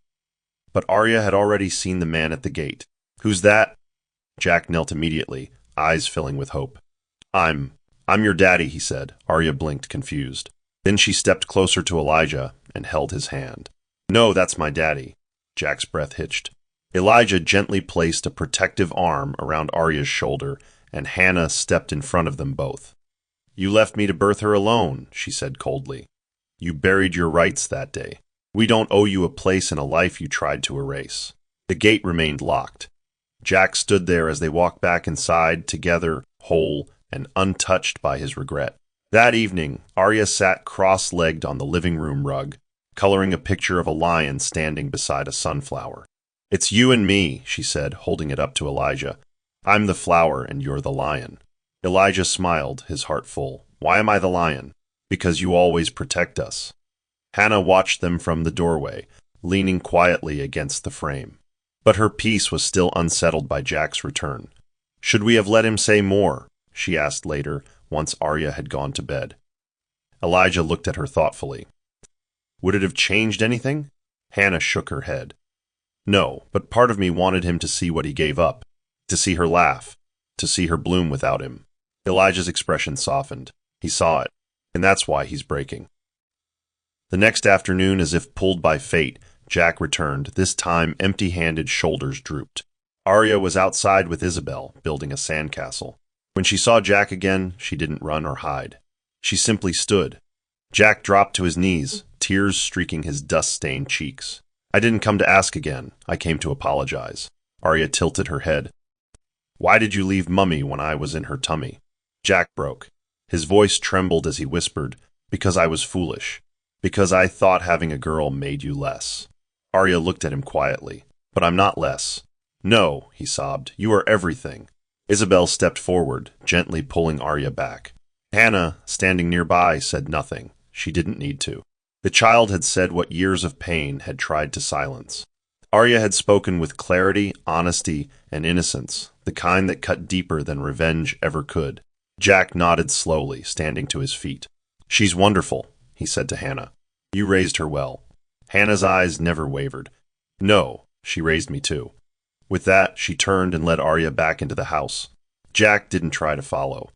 But Arya had already seen the man at the gate. Who's that? Jack knelt immediately, eyes filling with hope. I'm your daddy, he said. Arya blinked, confused. Then she stepped closer to Elijah and held his hand. No, that's my daddy. Jack's breath hitched. Elijah gently placed a protective arm around Arya's shoulder, and Hannah stepped in front of them both. You left me to birth her alone, she said coldly. You buried your rights that day. We don't owe you a place in a life you tried to erase. The gate remained locked. Jack stood there as they walked back inside, together, whole, and untouched by his regret. That evening, Arya sat cross-legged on the living room rug, coloring a picture of a lion standing beside a sunflower. It's you and me, she said, holding it up to Elijah. I'm the flower and you're the lion. Elijah smiled, his heart full. Why am I the lion? Because you always protect us. Hannah watched them from the doorway, leaning quietly against the frame. But her peace was still unsettled by Jack's return. Should we have let him say more? She asked later, once Arya had gone to bed. Elijah looked at her thoughtfully. Would it have changed anything? Hannah shook her head. No, but part of me wanted him to see what he gave up, to see her laugh, to see her bloom without him. Elijah's expression softened. He saw it, and that's why he's breaking. The next afternoon, as if pulled by fate, Jack returned, this time empty-handed, shoulders drooped. Arya was outside with Isabel, building a sandcastle. When she saw Jack again, she didn't run or hide. She simply stood. Jack dropped to his knees, tears streaking his dust-stained cheeks. I didn't come to ask again. I came to apologize. Arya tilted her head. Why did you leave Mummy when I was in her tummy? Jack broke. His voice trembled as he whispered, because I was foolish. Because I thought having a girl made you less. Arya looked at him quietly. But I'm not less. No, he sobbed. You are everything. Isabel stepped forward, gently pulling Arya back. Hannah, standing nearby, said nothing. She didn't need to. The child had said what years of pain had tried to silence. Arya had spoken with clarity, honesty, and innocence, the kind that cut deeper than revenge ever could. Jack nodded slowly, standing to his feet. She's wonderful, he said to Hannah. You raised her well. Hannah's eyes never wavered. No, she raised me too. With that, she turned and led Arya back into the house. Jack didn't try to follow.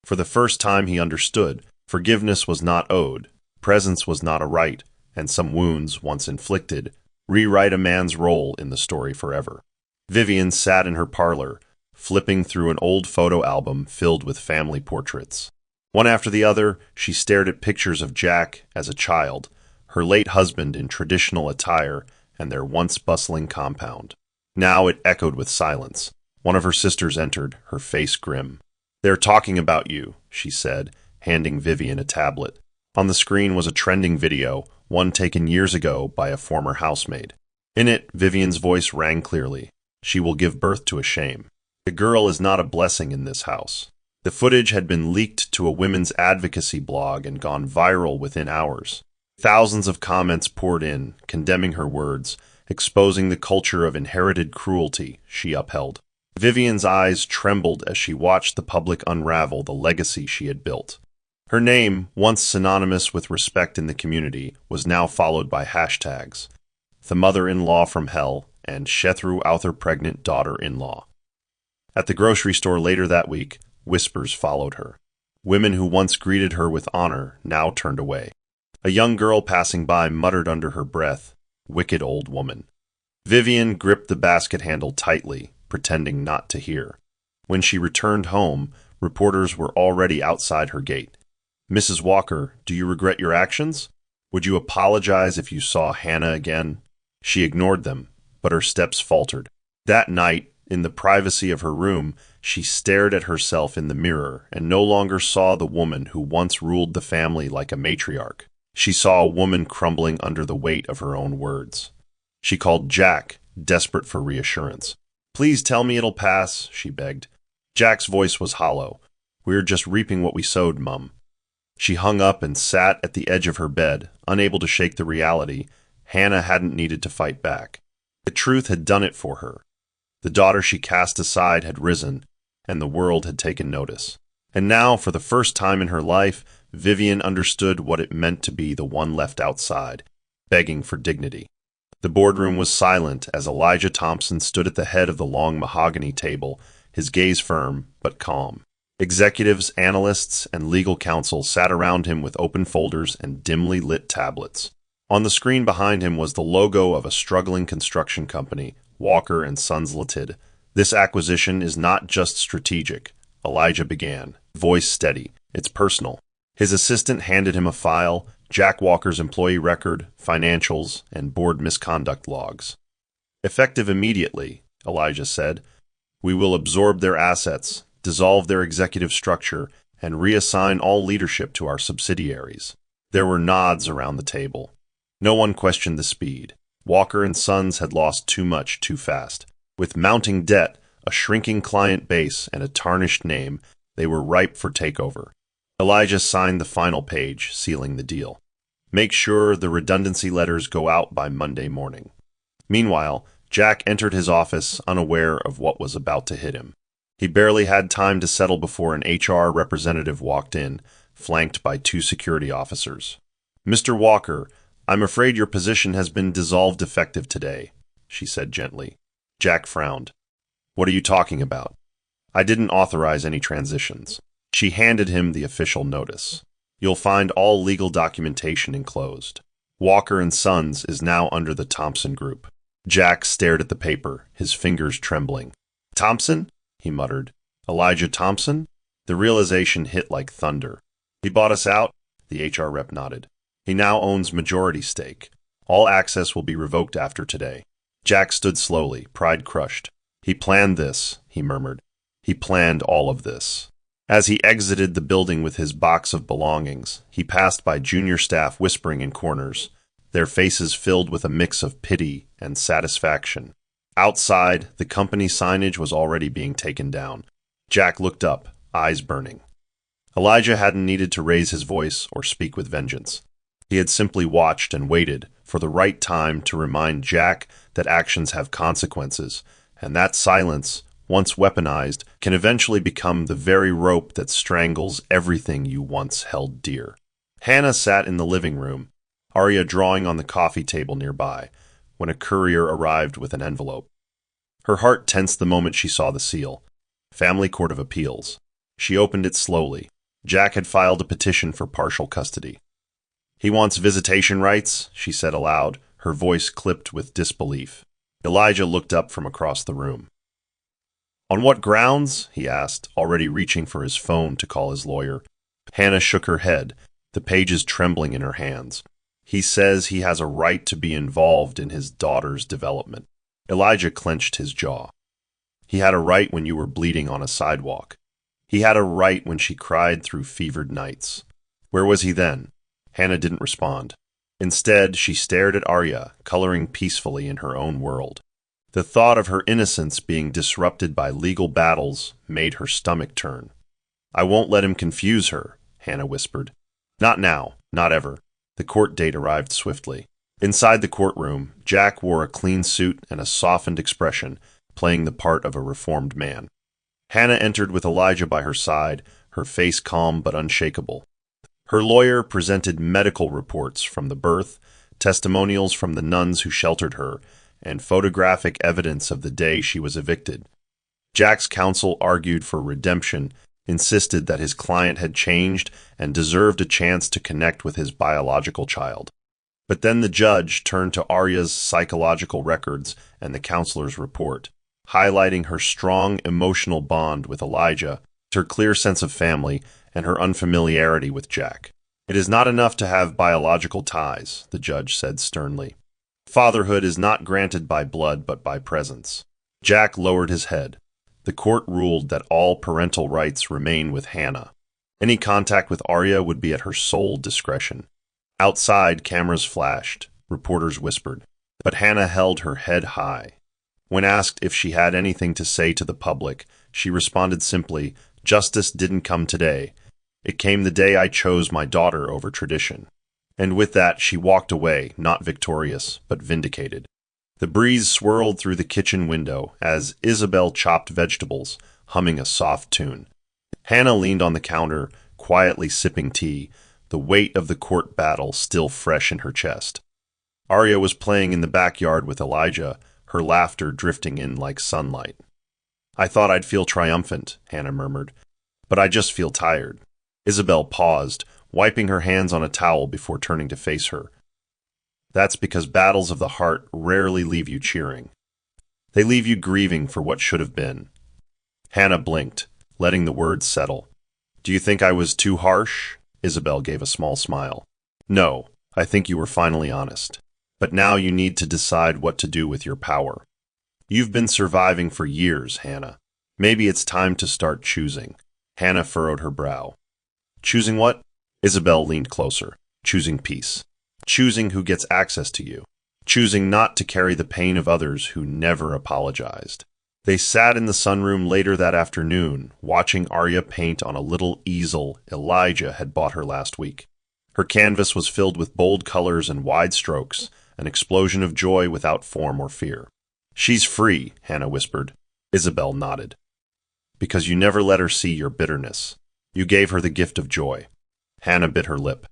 For the first time he understood, forgiveness was not owed, presence was not a right, and some wounds, once inflicted, rewrite a man's role in the story forever. Vivian sat in her parlor, flipping through an old photo album filled with family portraits. One after the other, she stared at pictures of Jack as a child, her late husband in traditional attire, and their once bustling compound. Now it echoed with silence. One of her sisters entered, her face grim. They're talking about you, she said, handing Vivian a tablet. On the screen was a trending video, one taken years ago by a former housemaid. In it, Vivian's voice rang clearly. She will give birth to a shame. The girl is not a blessing in this house. The footage had been leaked to a women's advocacy blog and gone viral within hours. Thousands of comments poured in, condemning her words, exposing the culture of inherited cruelty she upheld. Vivian's eyes trembled as she watched the public unravel the legacy she had built. Her name, once synonymous with respect in the community, was now followed by hashtags: the mother-in-law from hell and Shethru Outher pregnant daughter-in-law. At the grocery store later that week, whispers followed her. Women who once greeted her with honor now turned away. A young girl passing by muttered under her breath, "Wicked old woman." Vivian gripped the basket handle tightly, pretending not to hear. When she returned home, reporters were already outside her gate. "Mrs. Walker, do you regret your actions? Would you apologize if you saw Hannah again?" She ignored them, but her steps faltered. That night, in the privacy of her room, she stared at herself in the mirror and no longer saw the woman who once ruled the family like a matriarch. She saw a woman crumbling under the weight of her own words. She called Jack, desperate for reassurance. "Please tell me it'll pass," she begged. Jack's voice was hollow. "We're just reaping what we sowed, Mum." She hung up and sat at the edge of her bed, unable to shake the reality. Hannah hadn't needed to fight back. The truth had done it for her. The daughter she cast aside had risen, and the world had taken notice. And now, for the first time in her life, Vivian understood what it meant to be the one left outside, begging for dignity. The boardroom was silent as Elijah Thompson stood at the head of the long mahogany table, his gaze firm but calm. Executives, analysts, and legal counsel sat around him with open folders and dimly lit tablets. On the screen behind him was the logo of a struggling construction company, Walker & Sons Ltd. "This acquisition is not just strategic," Elijah began, voice steady. "It's personal." His assistant handed him a file, Jack Walker's employee record, financials, and board misconduct logs. "Effective immediately," Elijah said. "We will absorb their assets, dissolve their executive structure, and reassign all leadership to our subsidiaries." There were nods around the table. No one questioned the speed. Walker & Sons had lost too much too fast. With mounting debt, a shrinking client base, and a tarnished name, they were ripe for takeover. Elijah signed the final page, sealing the deal. "Make sure the redundancy letters go out by Monday morning." Meanwhile, Jack entered his office unaware of what was about to hit him. He barely had time to settle before an HR representative walked in, flanked by 2 security officers. "Mr. Walker, I'm afraid your position has been dissolved effective today," she said gently. Jack frowned. "What are you talking about?" "I didn't authorize any transitions." She handed him the official notice. "You'll find all legal documentation enclosed. Walker & Sons is now under the Thompson Group." Jack stared at the paper, his fingers trembling. "Thompson?" he muttered. "Elijah Thompson?" The realization hit like thunder. "He bought us out?" The HR rep nodded. "He now owns majority stake. All access will be revoked after today." Jack stood slowly, pride crushed. "He planned this," he murmured. "He planned all of this." As he exited the building with his box of belongings, he passed by junior staff whispering in corners, their faces filled with a mix of pity and satisfaction. Outside, the company signage was already being taken down. Jack looked up, eyes burning. Elijah hadn't needed to raise his voice or speak with vengeance. He had simply watched and waited for the right time to remind Jack that actions have consequences, and that silence, once weaponized, can eventually become the very rope that strangles everything you once held dear. Hannah sat in the living room, Arya drawing on the coffee table nearby, when a courier arrived with an envelope. Her heart tensed the moment she saw the seal. Family Court of Appeals. She opened it slowly. Jack had filed a petition for partial custody. "He wants visitation rights," she said aloud, her voice clipped with disbelief. Elijah looked up from across the room. "On what grounds?" he asked, already reaching for his phone to call his lawyer. Hannah shook her head, the pages trembling in her hands. "He says he has a right to be involved in his daughter's development." Elijah clenched his jaw. "He had a right when you were bleeding on a sidewalk. He had a right when she cried through fevered nights. Where was he then?" Hannah didn't respond. Instead, she stared at Arya, coloring peacefully in her own world. The thought of her innocence being disrupted by legal battles made her stomach turn. "I won't let him confuse her," Hannah whispered. "Not now, not ever." The court date arrived swiftly. Inside the courtroom, Jack wore a clean suit and a softened expression, playing the part of a reformed man. Hannah entered with Elijah by her side, her face calm but unshakable. Her lawyer presented medical reports from the birth, testimonials from the nuns who sheltered her, and photographic evidence of the day she was evicted. Jack's counsel argued for redemption, insisted that his client had changed and deserved a chance to connect with his biological child. But then the judge turned to Arya's psychological records and the counselor's report, highlighting her strong emotional bond with Elijah, her clear sense of family, and her unfamiliarity with Jack. "It is not enough to have biological ties," the judge said sternly. "Fatherhood is not granted by blood but by presence." Jack lowered his head. The court ruled that all parental rights remain with Hannah. Any contact with Arya would be at her sole discretion. Outside, cameras flashed, reporters whispered, but Hannah held her head high. When asked if she had anything to say to the public, she responded simply, "Justice didn't come today. It came the day I chose my daughter over tradition." And with that, she walked away, not victorious, but vindicated. The breeze swirled through the kitchen window as Isabel chopped vegetables, humming a soft tune. Hannah leaned on the counter, quietly sipping tea, the weight of the court battle still fresh in her chest. Arya was playing in the backyard with Elijah, her laughter drifting in like sunlight. "I thought I'd feel triumphant," Hannah murmured, "but I just feel tired." Isabel paused, wiping her hands on a towel before turning to face her. "That's because battles of the heart rarely leave you cheering. They leave you grieving for what should have been." Hannah blinked, letting the words settle. "Do you think I was too harsh?" Isabel gave a small smile. "No, I think you were finally honest. But now you need to decide what to do with your power. You've been surviving for years, Hannah. Maybe it's time to start choosing." Hannah furrowed her brow. "Choosing what?" Isabel leaned closer. "Choosing peace. Choosing who gets access to you. Choosing not to carry the pain of others who never apologized." They sat in the sunroom later that afternoon, watching Arya paint on a little easel Elijah had bought her last week. Her canvas was filled with bold colors and wide strokes, an explosion of joy without form or fear. "She's free," Hannah whispered. Isabel nodded. "Because you never let her see your bitterness. You gave her the gift of joy." Hannah bit her lip.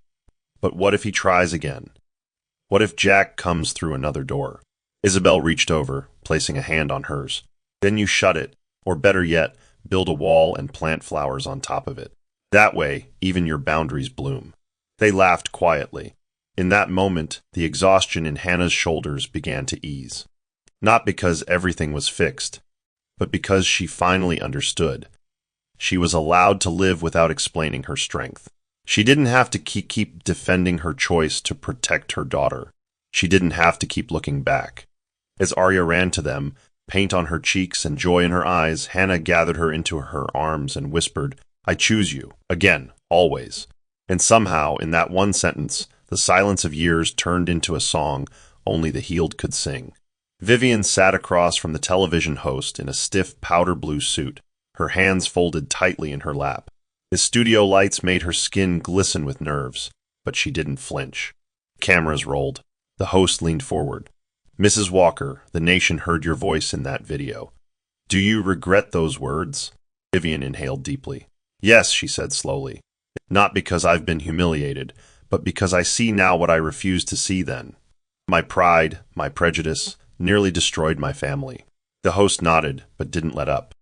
"But what if he tries again? What if Jack comes through another door?" Isabel reached over, placing a hand on hers. "Then you shut it, or better yet, build a wall and plant flowers on top of it. That way, even your boundaries bloom." They laughed quietly. In that moment, the exhaustion in Hannah's shoulders began to ease. Not because everything was fixed, but because she finally understood. She was allowed to live without explaining her strength. She didn't have to keep defending her choice to protect her daughter. She didn't have to keep looking back. As Arya ran to them, paint on her cheeks and joy in her eyes, Hannah gathered her into her arms and whispered, "I choose you, again, always." And somehow, in that one sentence, the silence of years turned into a song only the healed could sing. Vivian sat across from the television host in a stiff powder blue suit, her hands folded tightly in her lap. The studio lights made her skin glisten with nerves, but she didn't flinch. Cameras rolled. The host leaned forward. "Mrs. Walker, the nation heard your voice in that video. Do you regret those words?" Vivian inhaled deeply. "Yes," she said slowly. "Not because I've been humiliated, but because I see now what I refused to see then. My pride, my prejudice, nearly destroyed my family." The host nodded, but didn't let up.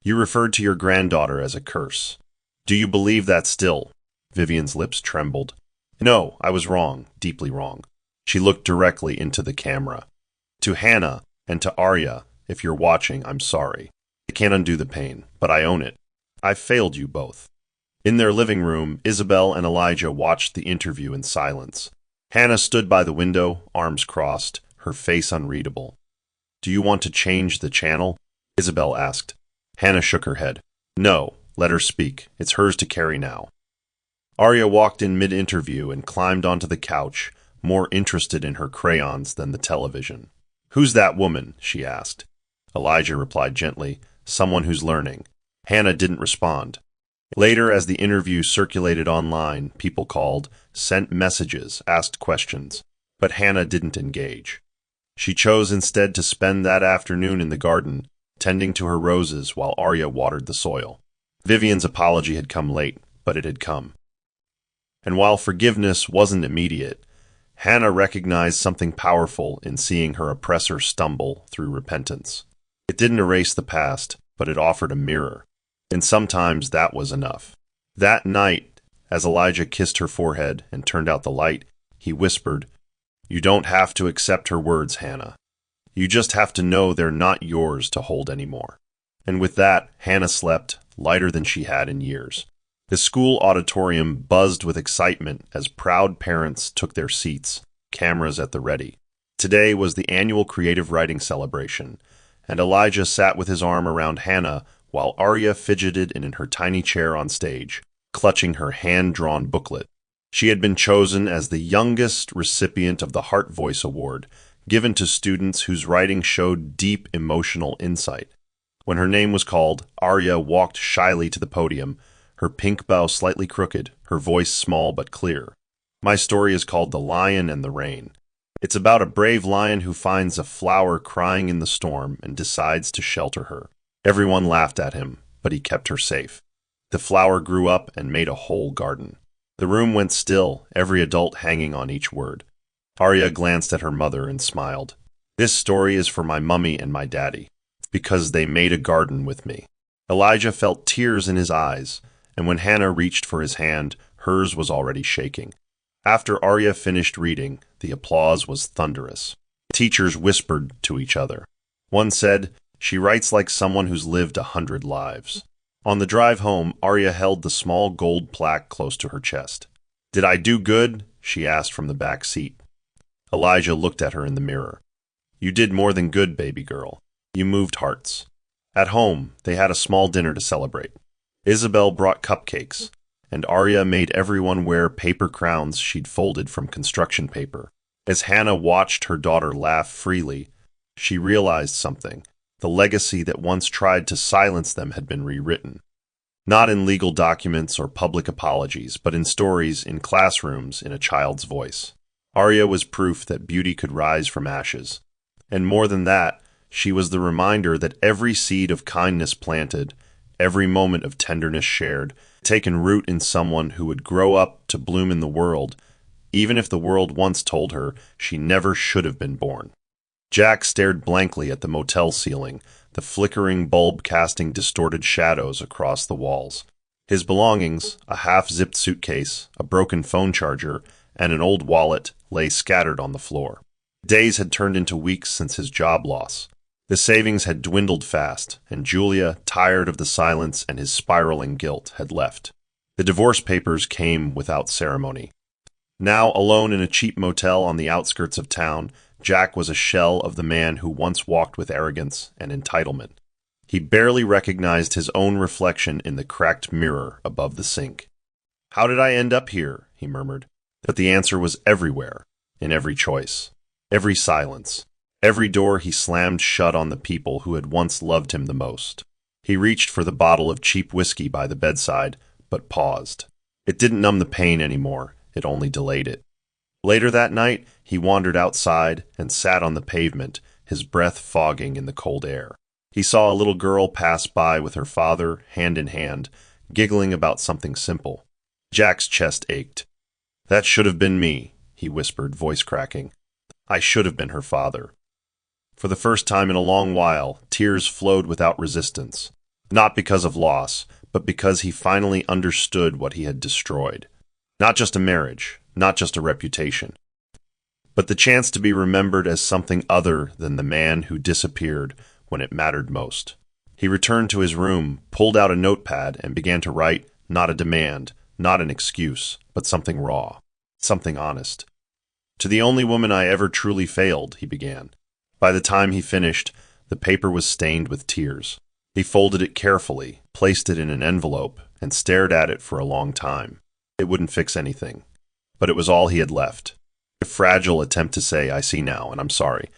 "You referred to your granddaughter as a curse. Do you believe that still?" Vivian's lips trembled. "No, I was wrong, deeply wrong." She looked directly into the camera. "To Hannah and to Arya, if you're watching, I'm sorry. I can't undo the pain, but I own it. I've failed you both." In their living room, Isabel and Elijah watched the interview in silence. Hannah stood by the window, arms crossed, her face unreadable. "Do you want to change the channel?" Isabel asked. Hannah shook her head. "No, let her speak. It's hers to carry now." Arya walked in mid-interview and climbed onto the couch, more interested in her crayons than the television. "Who's that woman?" she asked. Elijah replied gently, "Someone who's learning." Hannah didn't respond. Later, as the interview circulated online, people called, sent messages, asked questions. But Hannah didn't engage. She chose instead to spend that afternoon in the garden, tending to her roses while Arya watered the soil. Vivian's apology had come late, but it had come. And while forgiveness wasn't immediate, Hannah recognized something powerful in seeing her oppressor stumble through repentance. It didn't erase the past, but it offered a mirror. And sometimes that was enough. That night, as Elijah kissed her forehead and turned out the light, he whispered, "You don't have to accept her words, Hannah. You just have to know they're not yours to hold anymore." And with that, Hannah slept, lighter than she had in years. The school auditorium buzzed with excitement as proud parents took their seats, cameras at the ready. Today was the annual creative writing celebration, and Elijah sat with his arm around Hannah while Arya fidgeted in her tiny chair on stage, clutching her hand-drawn booklet. She had been chosen as the youngest recipient of the Heart Voice Award, given to students whose writing showed deep emotional insight. When her name was called, Arya walked shyly to the podium, her pink bow slightly crooked, her voice small but clear. My story is called The Lion and the Rain. It's about a brave lion who finds a flower crying in the storm and decides to shelter her. Everyone laughed at him, but he kept her safe. The flower grew up and made a whole garden. The room went still, every adult hanging on each word. Arya glanced at her mother and smiled. This story is for my mummy and my daddy, because they made a garden with me. Elijah felt tears in his eyes, and when Hannah reached for his hand, hers was already shaking. After Arya finished reading, the applause was thunderous. Teachers whispered to each other. One said, "She writes like someone who's lived 100 lives." On the drive home, Arya held the small gold plaque close to her chest. "Did I do good?" she asked from the back seat. Elijah looked at her in the mirror. "You did more than good, baby girl. You moved hearts." At home, they had a small dinner to celebrate. Isabel brought cupcakes, and Arya made everyone wear paper crowns she'd folded from construction paper. As Hannah watched her daughter laugh freely, she realized something. The legacy that once tried to silence them had been rewritten. Not in legal documents or public apologies, but in stories, in classrooms, in a child's voice. Arya was proof that beauty could rise from ashes. And more than that, she was the reminder that every seed of kindness planted, every moment of tenderness shared, had taken root in someone who would grow up to bloom in the world, even if the world once told her she never should have been born. Jack stared blankly at the motel ceiling, the flickering bulb casting distorted shadows across the walls. His belongings, a half-zipped suitcase, a broken phone charger, and an old wallet, lay scattered on the floor. Days had turned into weeks since his job loss. The savings had dwindled fast, and Julia, tired of the silence and his spiraling guilt, had left. The divorce papers came without ceremony. Now, alone in a cheap motel on the outskirts of town, Jack was a shell of the man who once walked with arrogance and entitlement. He barely recognized his own reflection in the cracked mirror above the sink. "How did I end up here?" he murmured. But the answer was everywhere, in every choice, every silence, every door he slammed shut on the people who had once loved him the most. He reached for the bottle of cheap whiskey by the bedside, but paused. It didn't numb the pain anymore, it only delayed it. Later that night, he wandered outside and sat on the pavement, his breath fogging in the cold air. He saw a little girl pass by with her father, hand in hand, giggling about something simple. Jack's chest ached. "That should have been me," he whispered, voice cracking. "I should have been her father." For the first time in a long while, tears flowed without resistance, not because of loss, but because he finally understood what he had destroyed. Not just a marriage, not just a reputation, but the chance to be remembered as something other than the man who disappeared when it mattered most. He returned to his room, pulled out a notepad, and began to write not a demand, not an excuse, but something raw, something honest. "To the only woman I ever truly failed," he began. By the time he finished, the paper was stained with tears. He folded it carefully, placed it in an envelope, and stared at it for a long time. It wouldn't fix anything. But it was all he had left. A fragile attempt to say, "I see now, and I'm sorry."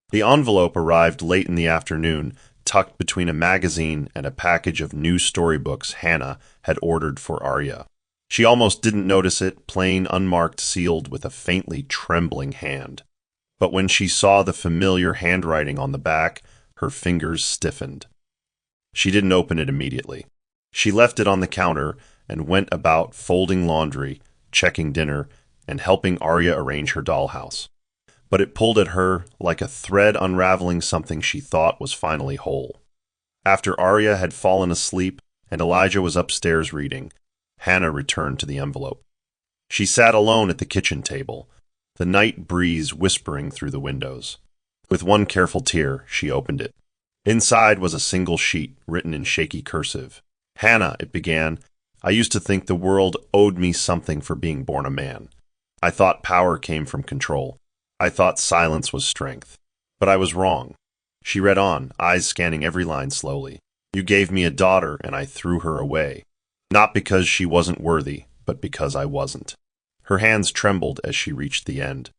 The envelope arrived late in the afternoon, tucked between a magazine and a package of new storybooks Hannah had ordered for Arya. She almost didn't notice it, plain, unmarked, sealed with a faintly trembling hand. But when she saw the familiar handwriting on the back, her fingers stiffened. She didn't open it immediately. She left it on the counter and went about folding laundry, checking dinner, and helping Arya arrange her dollhouse. But it pulled at her like a thread unraveling something she thought was finally whole. After Arya had fallen asleep and Elijah was upstairs reading, Hannah returned to the envelope. She sat alone at the kitchen table, the night breeze whispering through the windows. With one careful tear, she opened it. Inside was a single sheet, written in shaky cursive. "Hannah," it began, "I used to think the world owed me something for being born a man. I thought power came from control. I thought silence was strength. But I was wrong." She read on, eyes scanning every line slowly. "You gave me a daughter, and I threw her away. Not because she wasn't worthy, but because I wasn't." Her hands trembled as she reached the end.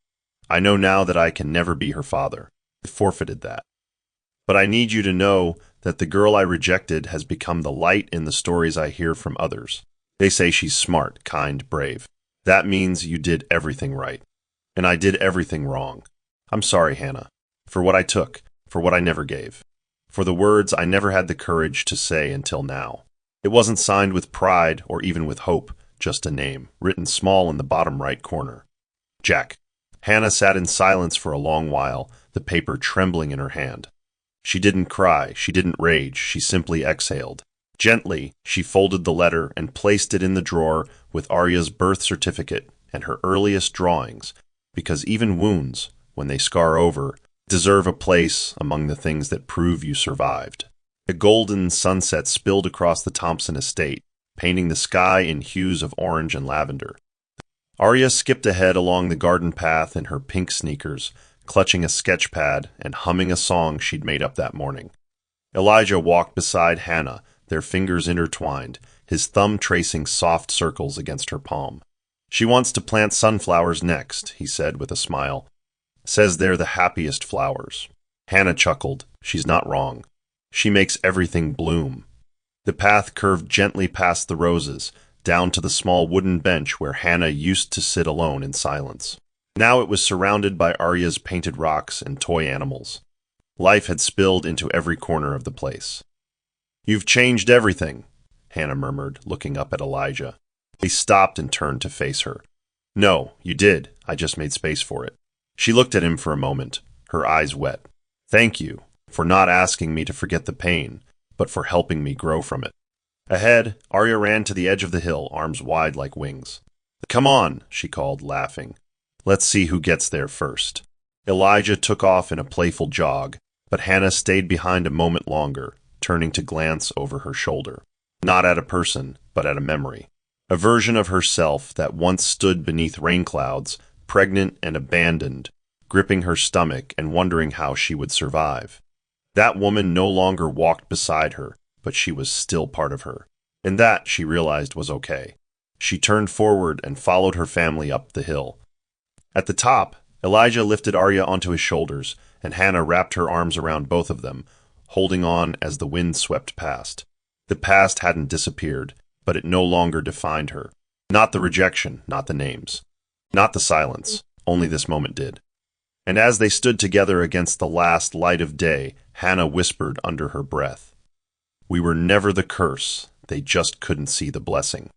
"I know now that I can never be her father. I forfeited that. But I need you to know that the girl I rejected has become the light in the stories I hear from others. They say she's smart, kind, brave. That means you did everything right. And I did everything wrong. I'm sorry, Hannah, for what I took, for what I never gave, for the words I never had the courage to say until now. It wasn't signed with pride or even with hope, just a name, written small in the bottom right corner. Jack. Hannah sat in silence for a long while, the paper trembling in her hand. She didn't cry, she didn't rage, she simply exhaled. Gently, she folded the letter and placed it in the drawer with Arya's birth certificate and her earliest drawings, because even wounds, when they scar over, deserve a place among the things that prove you survived. A golden sunset spilled across the Thompson estate, painting the sky in hues of orange and lavender. Arya skipped ahead along the garden path in her pink sneakers, clutching a sketch pad and humming a song she'd made up that morning. Elijah walked beside Hannah, their fingers intertwined, his thumb tracing soft circles against her palm. "She wants to plant sunflowers next," he said with a smile. "Says they're the happiest flowers." Hannah chuckled. She's not wrong. She makes everything bloom. The path curved gently past the roses, down to the small wooden bench where Hannah used to sit alone in silence. Now it was surrounded by Arya's painted rocks and toy animals. Life had spilled into every corner of the place. "You've changed everything," Hannah murmured, looking up at Elijah. He stopped and turned to face her. "No, you did. I just made space for it." She looked at him for a moment, her eyes wet. "Thank you for not asking me to forget the pain, but for helping me grow from it." Ahead, Arya ran to the edge of the hill, arms wide like wings. "Come on," she called, laughing. "Let's see who gets there first." Elijah took off in a playful jog, but Hannah stayed behind a moment longer, turning to glance over her shoulder. Not at a person, but at a memory. A version of herself that once stood beneath rain clouds, pregnant and abandoned, gripping her stomach and wondering how she would survive. That woman no longer walked beside her, but she was still part of her. And that, she realized, was okay. She turned forward and followed her family up the hill. At the top, Elijah lifted Arya onto his shoulders, and Hannah wrapped her arms around both of them, holding on as the wind swept past. The past hadn't disappeared, but it no longer defined her. Not the rejection, not the names. Not the silence, only this moment did. And as they stood together against the last light of day, Hannah whispered under her breath, "We were never the curse, they just couldn't see the blessing."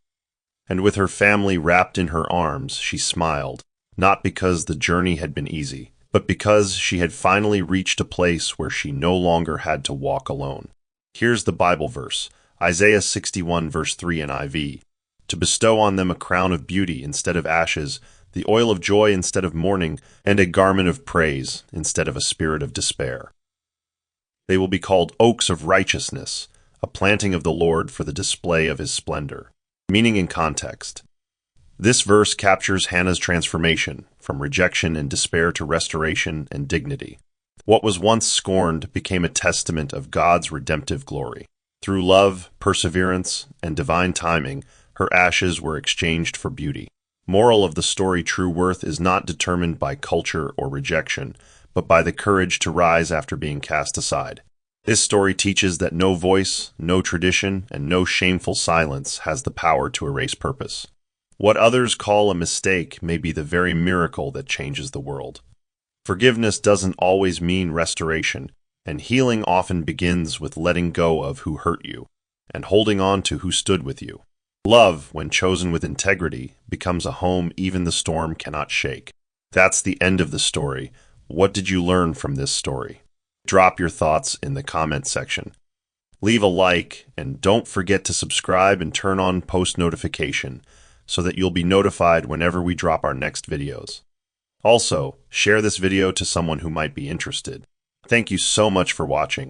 And with her family wrapped in her arms, she smiled, not because the journey had been easy, but because she had finally reached a place where she no longer had to walk alone. Here's the Bible verse, Isaiah 61 verse 3 NIV. "To bestow on them a crown of beauty instead of ashes, the oil of joy instead of mourning, and a garment of praise instead of a spirit of despair. They will be called oaks of righteousness, a planting of the Lord for the display of his splendor." Meaning and context. This verse captures Hannah's transformation from rejection and despair to restoration and dignity. What was once scorned became a testament of God's redemptive glory. Through love, perseverance, and divine timing, her ashes were exchanged for beauty. Moral of the story: true worth is not determined by culture or rejection, but by the courage to rise after being cast aside. This story teaches that no voice, no tradition, and no shameful silence has the power to erase purpose. What others call a mistake may be the very miracle that changes the world. Forgiveness doesn't always mean restoration, and healing often begins with letting go of who hurt you and holding on to who stood with you. Love, when chosen with integrity, becomes a home even the storm cannot shake. That's the end of the story. What did you learn from this story? Drop your thoughts in the comment section. Leave a like, and don't forget to subscribe and turn on post notification so that you'll be notified whenever we drop our next videos. Also, share this video to someone who might be interested. Thank you so much for watching.